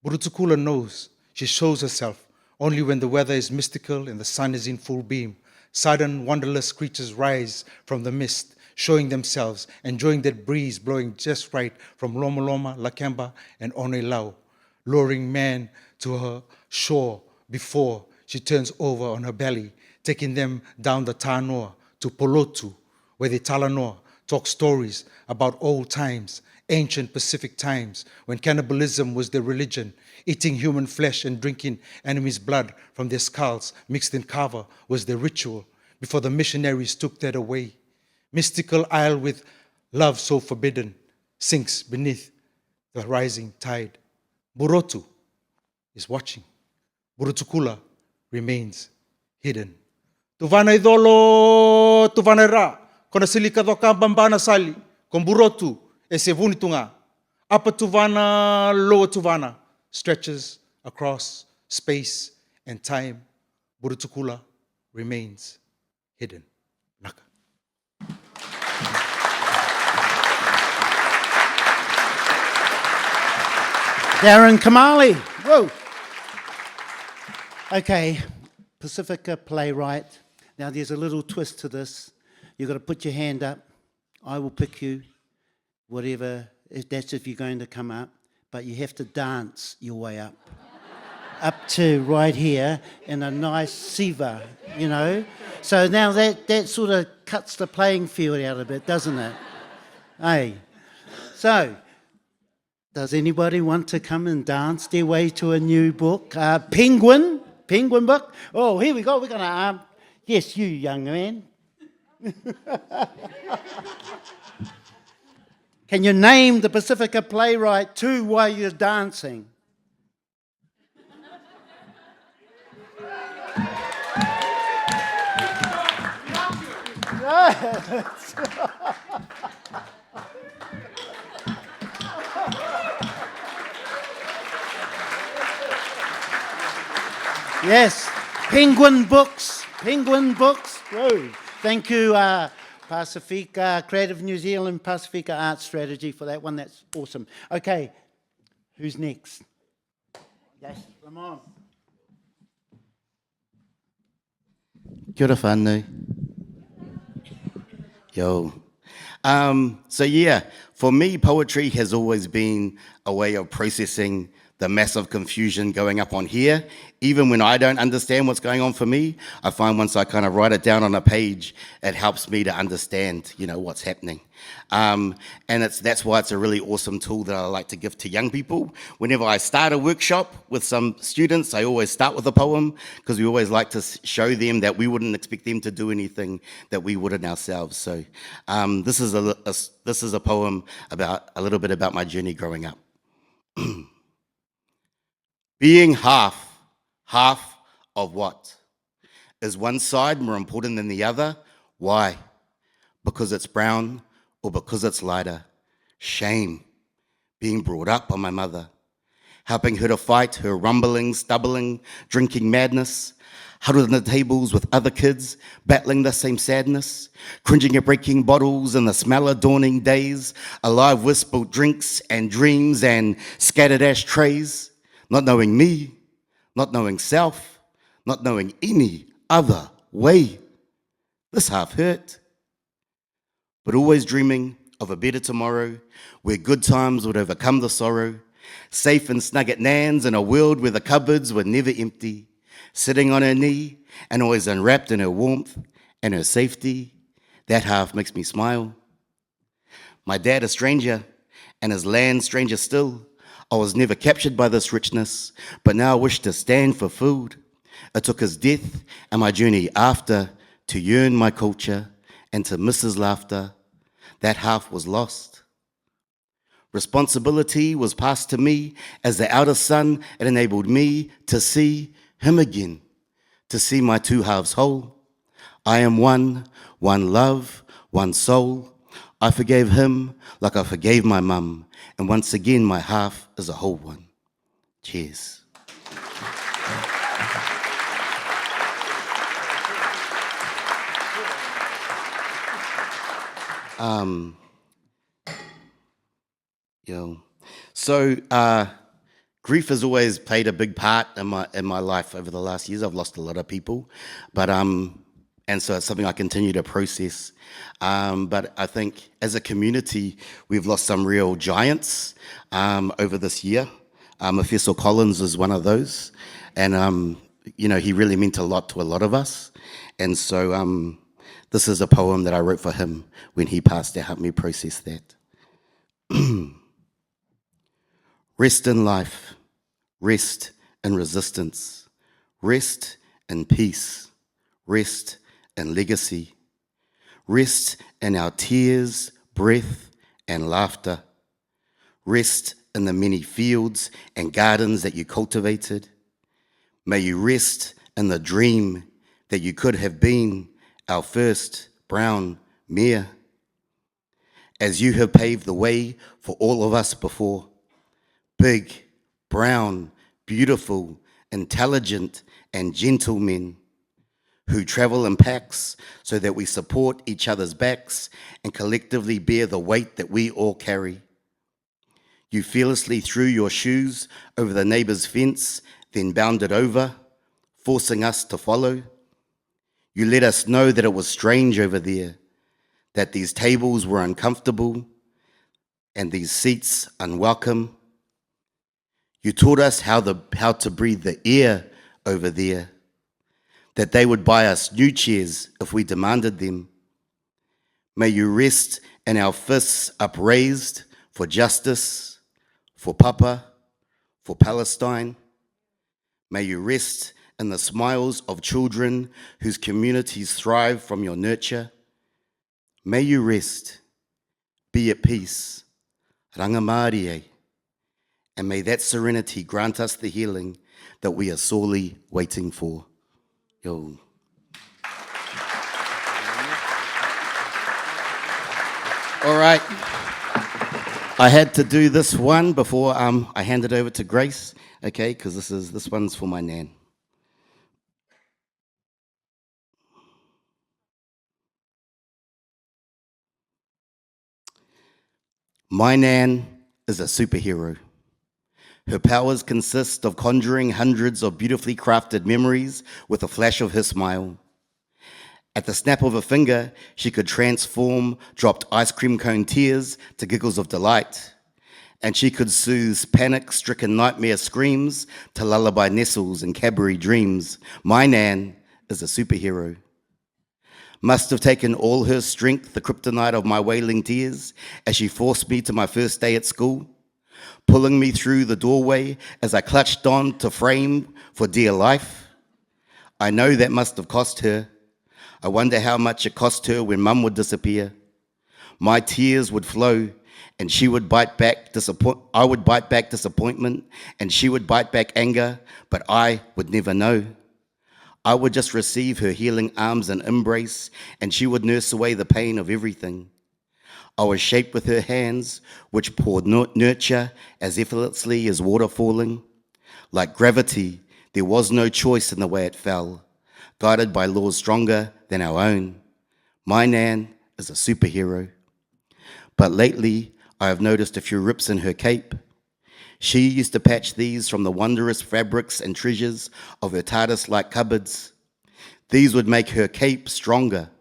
Burutukula knows she shows herself only when the weather is mystical and the sun is in full beam. Sudden, wanderlust creatures rise from the mist, showing themselves, enjoying that breeze blowing just right from Loma Loma, Lakemba, and Onelau, luring man to her shore before she turns over on her belly, taking them down the talanoa to Polotu, where the talanoa talk stories about old times, ancient Pacific times, when cannibalism was their religion, eating human flesh and drinking enemies' blood from their skulls mixed in kava was their ritual before the missionaries took that away. Mystical isle with love so forbidden sinks beneath the rising tide. Burotu is watching. Burutukula remains hidden. Tuvana idolo, tuvana ra, kona silika doka bambana sali, kon burotu e se vunitunga. Apa tuvana, loa tuvana, stretches across space and time. Burutukula remains hidden. Naka. Daren Kamali. Whoa. Okay, Pasifika playwright. Now there's a little twist to this. You've got to put your hand up. I will pick you, whatever, if you're going to come up. But you have to dance your way up. Up to right here in a nice siva, you know. So now that sort of cuts the playing field out a bit, doesn't it? Hey. So, does anybody want to come and dance their way to a new book? Penguin book? Oh, here we go. We're going to, yes, you young man. Can you name the Pasifika playwright too while you're dancing? Yes, Penguin Books. Whoa. Thank you, Pasifika, Creative New Zealand, Pasifika Art Strategy for that one. That's awesome. Okay, who's next? Yes, Ramon. Kia ora whānau. Yo. So yeah, for me, poetry has always been a way of processing the massive confusion going up on here. Even when I don't understand what's going on for me, I find once I kind of write it down on a page, it helps me to understand, you know, what's happening. And that's why it's a really awesome tool that I like to give to young people. Whenever I start a workshop with some students, I always start with a poem, because we always like to show them that we wouldn't expect them to do anything that we wouldn't ourselves. So this is a poem about a little bit about my journey growing up. Being half of what? Is one side more important than the other? Why? Because it's brown or because it's lighter? Shame. Being brought up by my mother. Helping her to fight her rumbling, stumbling, drinking madness. Huddled on the tables with other kids, battling the same sadness. Cringing at breaking bottles and the smell of dawning days. Alive with spilled drinks and dreams and scattered ashtrays. Not knowing me, not knowing self, not knowing any other way. This half hurt, but always dreaming of a better tomorrow where good times would overcome the sorrow. Safe and snug at Nan's in a world where the cupboards were never empty. Sitting on her knee and always unwrapped in her warmth and her safety. That half makes me smile. My dad a stranger and his land stranger still. I was never captured by this richness, but now I wish to stand for food. It took his death and my journey after to yearn my culture and to miss his laughter. That half was lost. Responsibility was passed to me as the outer sun. It enabled me to see him again, to see my two halves whole. I am one love, one soul. I forgave him like I forgave my mum. And once again, my half is a whole one. Cheers. Um, you know, so grief has always played a big part in my life over the last years. I've lost a lot of people, but and so it's something I continue to process. But I think as a community, we've lost some real giants over this year. Efeso Collins is one of those, and you know, he really meant a lot to a lot of us. And so this is a poem that I wrote for him when he passed to help me process that. Rest in life, rest in resistance, rest in peace, rest in legacy, rest in our tears, breath, and laughter, rest in the many fields and gardens that you cultivated. May you rest in the dream that you could have been our first brown mare. As you have paved the way for all of us before, big, brown, beautiful, intelligent, and gentle men who travel in packs so that we support each other's backs and collectively bear the weight that we all carry. You fearlessly threw your shoes over the neighbor's fence, then bounded over, forcing us to follow. You let us know that it was strange over there, that these tables were uncomfortable and these seats unwelcome. You taught us how to breathe the air over there, that they would buy us new chairs if we demanded them. May you rest in our fists upraised for justice, for Papa, for Palestine. May you rest in the smiles of children whose communities thrive from your nurture. May you rest, be at peace, rangamarie, and may that serenity grant us the healing that we are sorely waiting for. Yo. All right. I had to do this one before I hand it over to Grace, okay? Because this one's for my nan. My nan is a superhero. Her powers consist of conjuring hundreds of beautifully crafted memories with a flash of her smile. At the snap of a finger, she could transform dropped ice cream cone tears to giggles of delight. And she could soothe panic-stricken nightmare screams to lullaby nestles and Cadbury dreams. My nan is a superhero. Must have taken all her strength, the kryptonite of my wailing tears, as she forced me to my first day at school, pulling me through the doorway as I clutched on to frame for dear life. I know that must have cost her. I wonder how much it cost her when Mum would disappear. My tears would flow, and she would bite back I would bite back disappointment, and she would bite back anger, but I would never know. I would just receive her healing arms and embrace, and she would nurse away the pain of everything. I was shaped with her hands, which poured nurture as effortlessly as water falling. Like gravity, there was no choice in the way it fell, guided by laws stronger than our own. My nan is a superhero. But lately, I have noticed a few rips in her cape. She used to patch these from the wondrous fabrics and treasures of her TARDIS-like cupboards. These would make her cape stronger,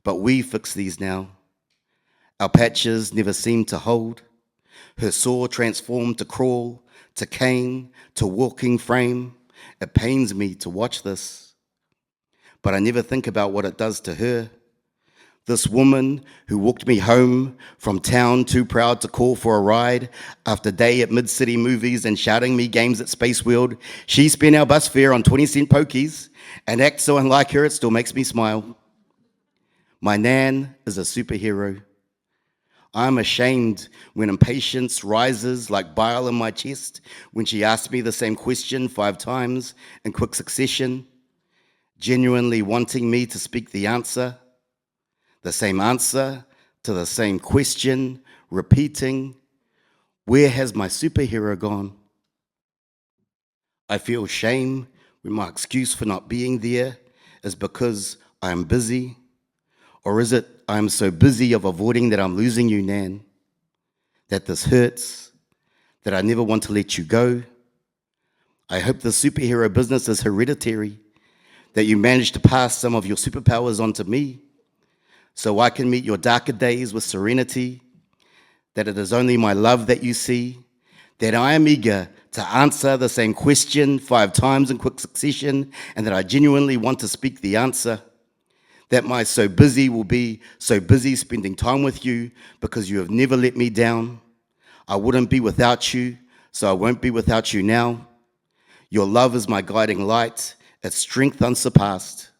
but we fix these now. Our patches never seem to hold. Her saw transformed to crawl, to cane, to walking frame. It pains me to watch this, but I never think about what it does to her. This woman who walked me home from town too proud to call for a ride after day at mid-city movies and shouting me games at Space World. She spent our bus fare on 20-cent pokies and acts so unlike her it still makes me smile. My nan is a superhero. I'm ashamed when impatience rises like bile in my chest when she asks me the same question 5 times in quick succession, genuinely wanting me to speak the same answer to the same question, repeating, where has my superhero gone? I feel shame when my excuse for not being there is because I am busy, or is it I am so busy of avoiding that I'm losing you, Nan, that this hurts, that I never want to let you go. I hope the superhero business is hereditary, that you manage to pass some of your superpowers on to me, so I can meet your darker days with serenity, that it is only my love that you see, that I am eager to answer the same question 5 times in quick succession, and that I genuinely want to speak the answer, that my so busy will be so busy spending time with you because you have never let me down. I wouldn't be without you, so I won't be without you now. Your love is my guiding light, its strength unsurpassed.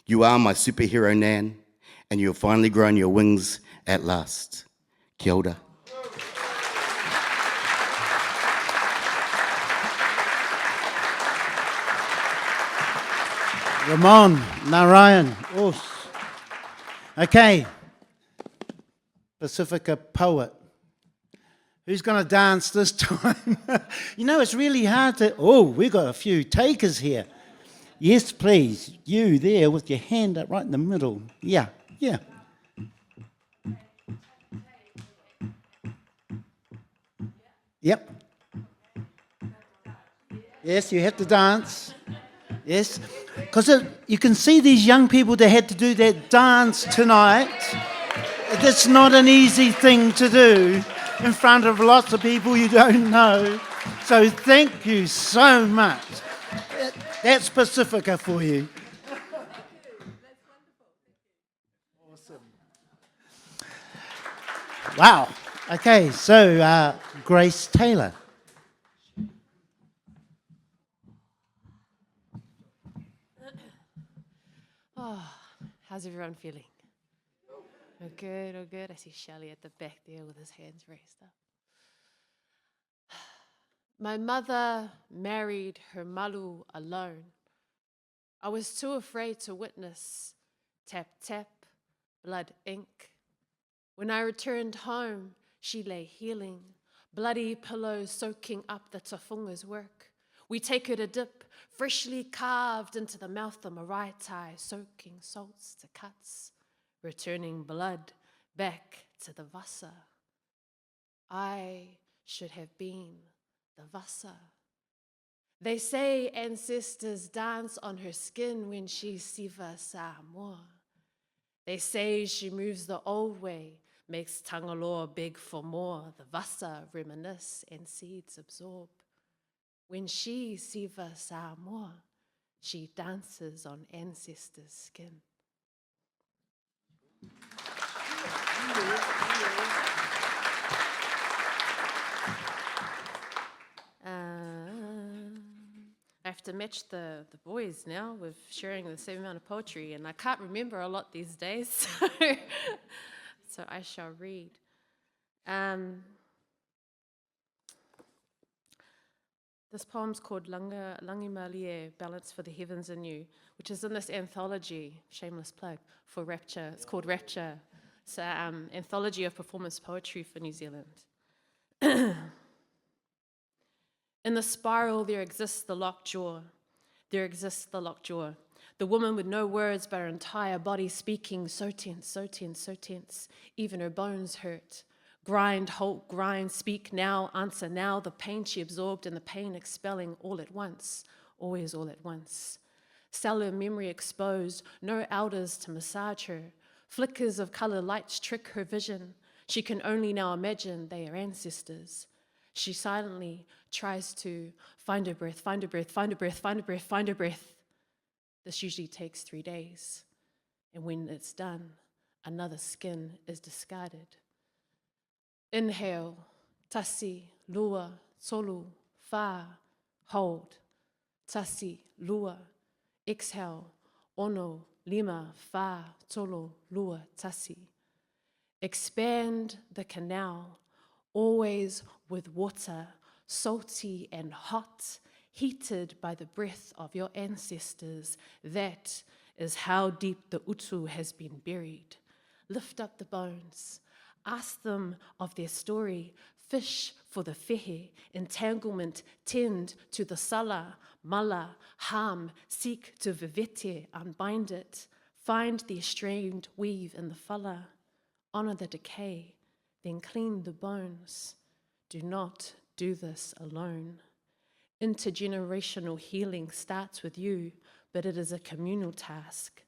You are my superhero, Nan, and you have finally grown your wings at last. Kia ora. Ramon Narayan. Okay. Pasifika Poet. Who's going to dance this time? You know, it's really hard to... Oh, we've got a few takers here. Yes, please. You there with your hand up right in the middle. Yeah, yeah. Yep. Yes, you have to dance. Yes. Because you can see these young people that had to do that dance tonight. It's not an easy thing to do in front of lots of people you don't know. So thank you so much. That's Pasifika for you. Awesome. Wow. Okay, so Grace Taylor. Oh, how's everyone feeling? Oh, good, oh, good. I see Shelley at the back there with his hands raised up. My mother married her malu alone. I was too afraid to witness tap, tap, blood ink. When I returned home, she lay healing, bloody pillows soaking up the tafunga's work. We take her to dip, freshly carved into the mouth of maraetai, soaking salts to cuts, returning blood back to the vasa. I should have been the vasa. They say ancestors dance on her skin when she siva Samoa. They say she moves the old way, makes tangaloa big for more. The vasa reminisce and seeds absorb. When she siva Samoa, she dances on ancestors' skin. I have to match the boys now with sharing the same amount of poetry, and I can't remember a lot these days, so I shall read. This poem's called Langi Malie, Balance for the Heavens in You, which is in this anthology, shameless plug, for Rapture. It's called Rapture. It's an anthology of performance poetry for New Zealand. In the spiral, there exists the locked jaw. There exists the locked jaw. The woman with no words, but her entire body speaking, so tense, so tense, so tense. Even her bones hurt. Grind, halt, grind, speak now, answer now. The pain she absorbed and the pain expelling all at once, always all at once. Cellular memory exposed, no elders to massage her. Flickers of color lights trick her vision. She can only now imagine they are ancestors. She silently tries to find her breath, find her breath, find her breath, find her breath, find her breath. This usually takes 3 days. And when it's done, another skin is discarded. Inhale, tasi, lua, tolu, fa, hold. Tasi, lua. Exhale, ono, lima, fa, tolu, lua, tasi. Expand the canal, always with water, salty and hot, heated by the breath of your ancestors. That is how deep the utu has been buried. Lift up the bones. Ask them of their story. Fish for the fehe. Entanglement, tend to the sala, mala, harm. Seek to vivete, unbind it. Find the estranged weave in the falla, honor the decay, then clean the bones. Do not do this alone. Intergenerational healing starts with you, but it is a communal task.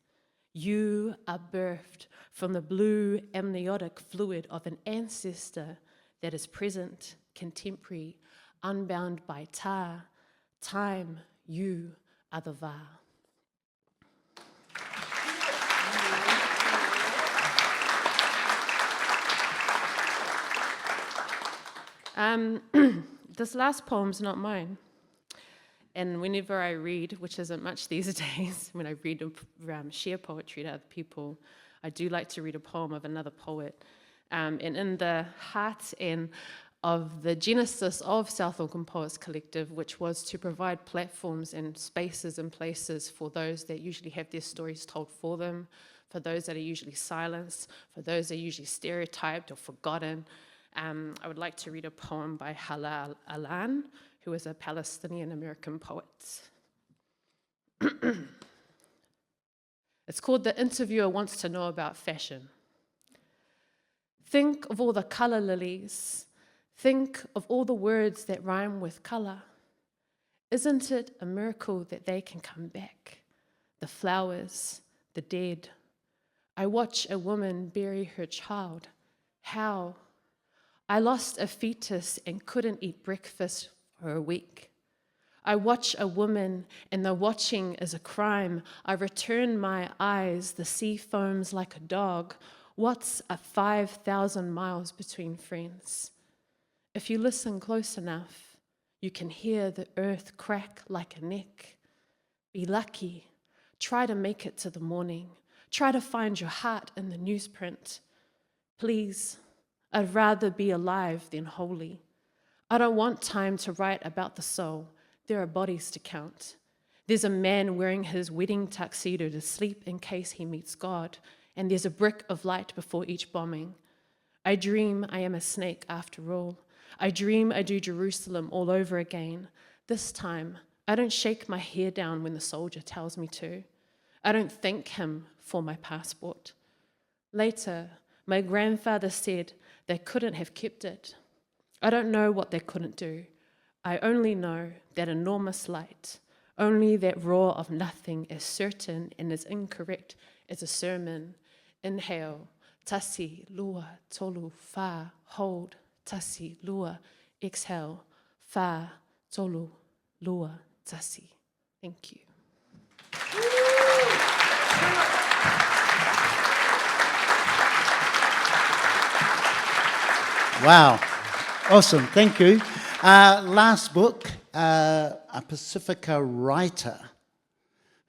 You are birthed from the blue amniotic fluid of an ancestor that is present, contemporary, unbound by time. You are the va. This last poem's not mine. And whenever I read, which isn't much these days, when I read share poetry to other people, I do like to read a poem of another poet. And in the heart and of the genesis of South Auckland Poets Collective, which was to provide platforms and spaces and places for those that usually have their stories told for them, for those that are usually silenced, for those that are usually stereotyped or forgotten. I would like to read a poem by Hala Alan, who is a Palestinian-American poet. It's called The Interviewer Wants to Know About Fashion. Think of all the color lilies. Think of all the words that rhyme with color. Isn't it a miracle that they can come back? The flowers, the dead. I watch a woman bury her child. How? I lost a fetus and couldn't eat breakfast for a week. I watch a woman and the watching is a crime. I return my eyes, the sea foams like a dog. What's a 5,000 miles between friends? If you listen close enough, you can hear the earth crack like a neck. Be lucky. Try to make it to the morning. Try to find your heart in the newsprint. Please, I'd rather be alive than holy. I don't want time to write about the soul. There are bodies to count. There's a man wearing his wedding tuxedo to sleep in case he meets God, and there's a brick of light before each bombing. I dream I am a snake after all. I dream I do Jerusalem all over again. This time, I don't shake my hair down when the soldier tells me to. I don't thank him for my passport. Later, my grandfather said they couldn't have kept it. I don't know what they couldn't do. I only know that enormous light, only that roar of nothing as certain and as incorrect as a sermon. Inhale, tasi, lua, tolu, fa, hold, tasi, lua. Exhale, fa, tolu, lua, tasi. Thank you. Wow, awesome, thank you. Last book, a Pasifika writer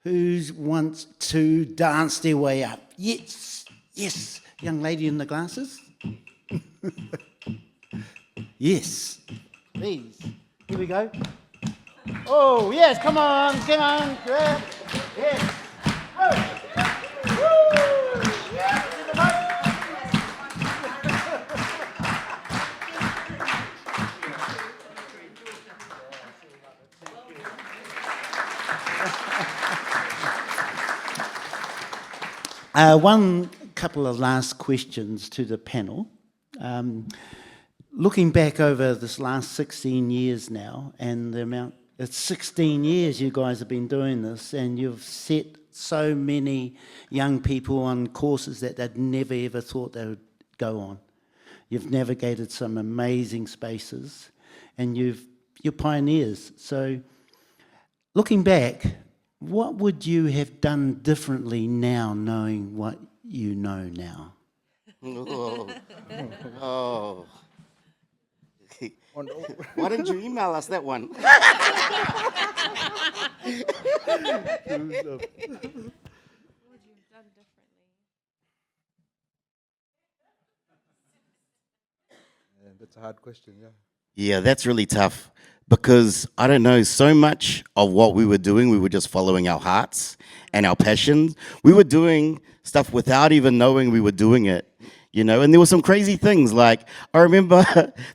who wants to dance their way up. Yes, yes, young lady in the glasses. Yes, please, here we go. Oh, yes, come on, grab. Yes. One couple of last questions to the panel. Looking back over this last 16 years now, and the amount, it's 16 years you guys have been doing this, and you've set so many young people on courses that they'd never ever thought they would go on. You've navigated some amazing spaces, and you're pioneers. So looking back, what would you have done differently now, knowing what you know now? Oh. Why didn't you email us that one? That's a hard question, yeah. Yeah, that's really tough because I don't know, so much of what we were doing, we were just following our hearts and our passions. We were doing stuff without even knowing we were doing it, you know, and there were some crazy things. Like, I remember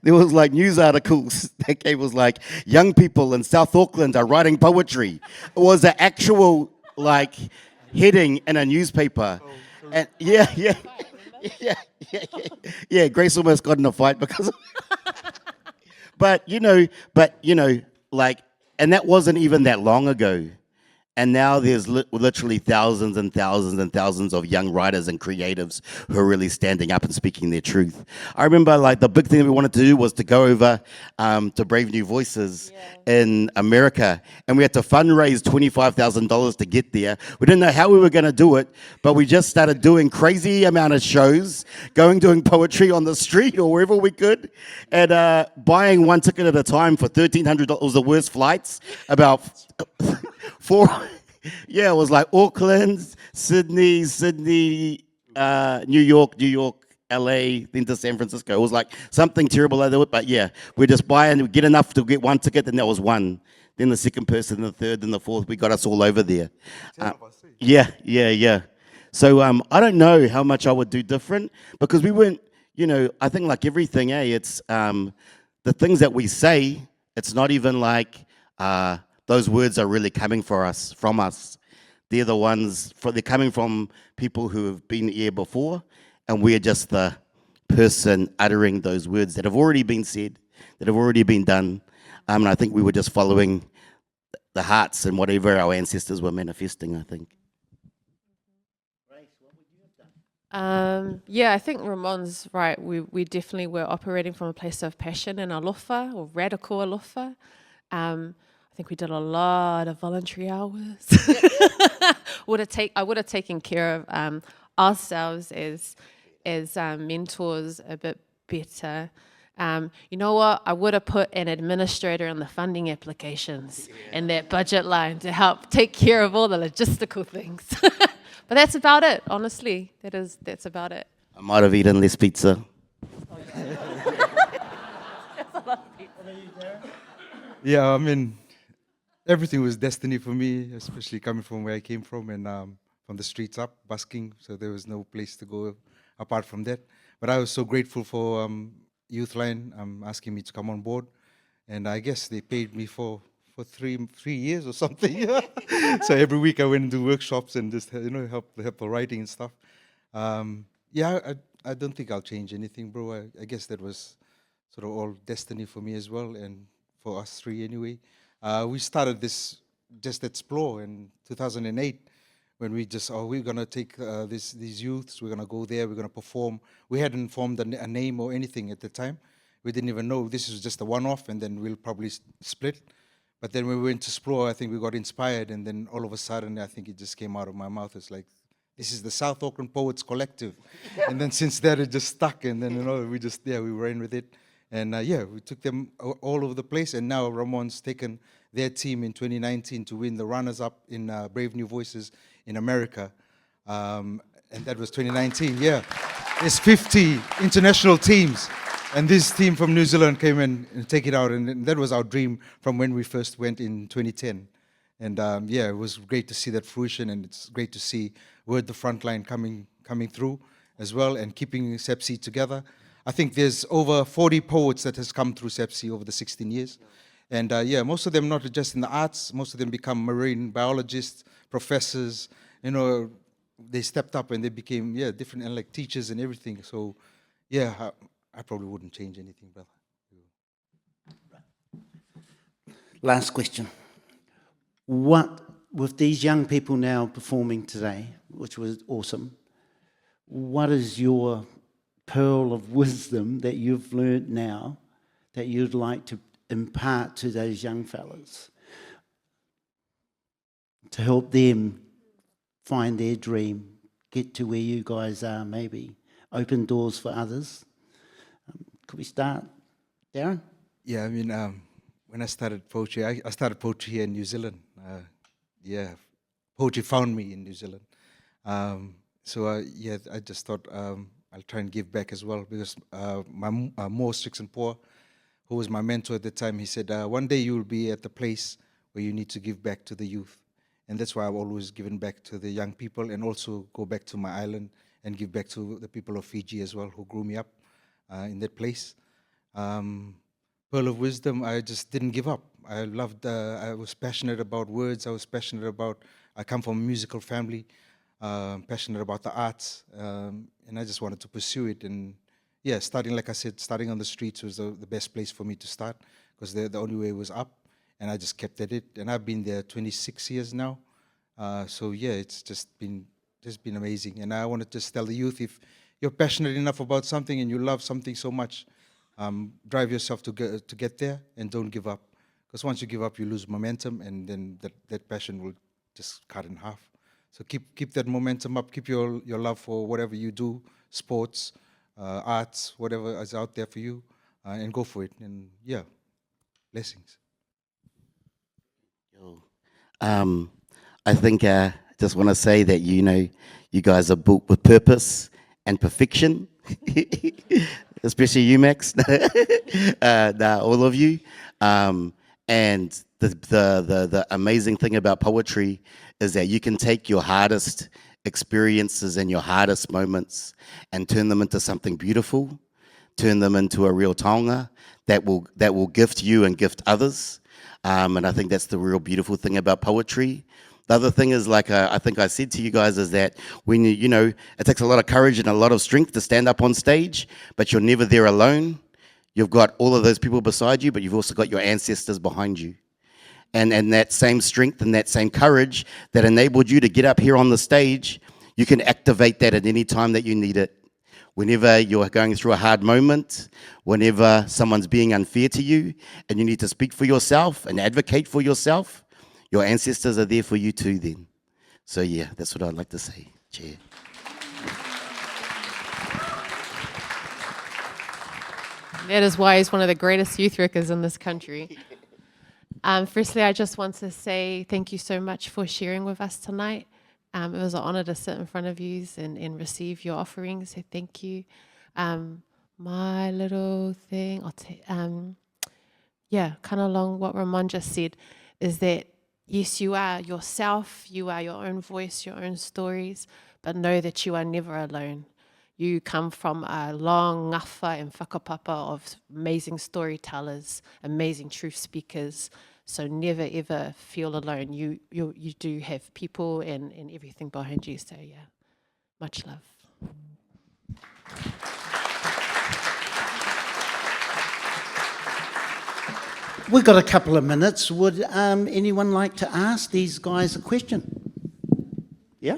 there was like news articles that came, was like, young people in South Auckland are writing poetry. It was an actual, like, heading in a newspaper. And yeah, Grace almost got in a fight because but like, and that wasn't even that long ago. And now there's literally thousands and thousands and thousands of young writers and creatives who are really standing up and speaking their truth. I remember like the big thing that we wanted to do was to go over to Brave New Voices in America. And we had to fundraise $25,000 to get there. We didn't know how we were going to do it, but we just started doing crazy amount of shows, doing poetry on the street or wherever we could, and buying one ticket at a time for $1,300. The worst flights, about it was like Auckland, Sydney, New York, LA, then to San Francisco. It was like something terrible like that. But yeah, we just buy and we get enough to get one ticket, and that was one. Then the second person, the third, then the fourth. We got us all over there. Yeah. So I don't know how much I would do different, because we weren't, I think like everything, it's the things that we say, it's not even like those words are really coming from us. They're the ones, they're coming from people who have been here before, and we're just the person uttering those words that have already been said, that have already been done. And I think we were just following the hearts and whatever our ancestors were manifesting, I think. Yeah, I think Ramon's right. We definitely were operating from a place of passion and alofa, or radical alofa. I think we did a lot of voluntary hours. I would have taken care of ourselves as mentors a bit better. You know what? I would have put an administrator in the funding applications and that budget line to help take care of all the logistical things. But that's about it, honestly. That's about it. I might have eaten less pizza. Yeah, I mean, everything was destiny for me, especially coming from where I came from and from the streets up, busking, so there was no place to go apart from that. But I was so grateful for Youthline asking me to come on board, and I guess they paid me for 3 years or something. So every week I went and do workshops and just help the writing and stuff. I don't think I'll change anything, bro. I guess that was sort of all destiny for me as well, and for us three anyway. We started this Just Explore in 2008, when we just, we're going to take these youths, we're going to go there, we're going to perform. We hadn't formed a name or anything at the time. We didn't even know this was just a one-off, and then we'll probably split. But then when we went to explore, I think we got inspired, and then all of a sudden, I think it just came out of my mouth. It's like, this is the South Auckland Poets Collective. And then since that, it just stuck, and then, we ran with it. And we took them all over the place, and now Ramon's taken their team in 2019 to win the runners-up in Brave New Voices in America. And that was 2019, There's 50 international teams, and this team from New Zealand came in and take it out, and that was our dream from when we first went in 2010. And it was great to see that fruition, and it's great to see Word the Frontline coming through as well, and keeping SEPC together. I think there's over 40 poets that has come through SEPC over the 16 years. And most of them not just in the arts, most of them become marine biologists, professors, they stepped up and they became, different, and like teachers and everything. So, I probably wouldn't change anything, brother. Last question. What, with these young people now performing today, which was awesome, what is your pearl of wisdom that you've learned now that you'd like to impart to those young fellas to help them find their dream, get to where you guys are, maybe open doors for others? Could we start, Daren? Yeah, I mean, when I started poetry, I started poetry here in New Zealand. Poetry found me in New Zealand. I just thought I'll try and give back as well, because my Mo Strixon-Poor, who was my mentor at the time, he said, one day you will be at the place where you need to give back to the youth. And that's why I've always given back to the young people, and also go back to my island and give back to the people of Fiji as well, who grew me up in that place. pearl of wisdom, I just didn't give up. I was passionate about words. I come from a musical family, passionate about the arts, and I just wanted to pursue it. And yeah, like I said, starting on the streets was the best place for me to start, because the only way was up, and I just kept at it. And I've been there 26 years now. So yeah, it's just been amazing. And I want to just tell the youth, if you're passionate enough about something and you love something so much, drive yourself to get there, and don't give up. Because once you give up, you lose momentum, and then that passion will just cut in half. So keep that momentum up. Keep your love for whatever you do, sports, arts, whatever is out there for you, and go for it. And yeah, blessings. I think I just want to say that, you know, you guys are built with purpose and perfection, especially you, Max. All of you. And the amazing thing about poetry is that you can take your hardest experiences and your hardest moments and turn them into something beautiful, turn them into a real taonga that will gift you and gift others. And I think that's the real beautiful thing about poetry. The other thing is, like I think I said to you guys, is that when you know, it takes a lot of courage and a lot of strength to stand up on stage, but you're never there alone. You've got all of those people beside you, but you've also got your ancestors behind you. And that same strength and that same courage that enabled you to get up here on the stage, you can activate that at any time that you need it. Whenever you're going through a hard moment, whenever someone's being unfair to you, and you need to speak for yourself and advocate for yourself, your ancestors are there for you too then. So yeah, that's what I'd like to say, Chair. That is why he's one of the greatest youth workers in this country. Firstly, I just want to say thank you so much for sharing with us tonight. It was an honor to sit in front of you and receive your offerings, so thank you. My little thing, kind of along what Ramon just said, is that yes, you are yourself, you are your own voice, your own stories, but know that you are never alone. You come from a long ngafa and whakapapa of amazing storytellers, amazing truth speakers. So never ever feel alone. You do have people and everything behind you. So yeah, much love. We've got a couple of minutes. Would anyone like to ask these guys a question? Yeah?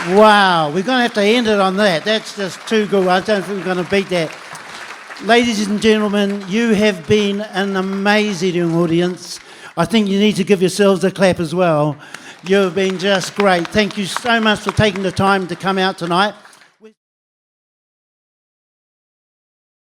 Wow, we're going to have to end it on that. That's just too good. I don't think we're going to beat that. Ladies and gentlemen, you have been an amazing audience. I think you need to give yourselves a clap as well. You've been just great. Thank you so much for taking the time to come out tonight.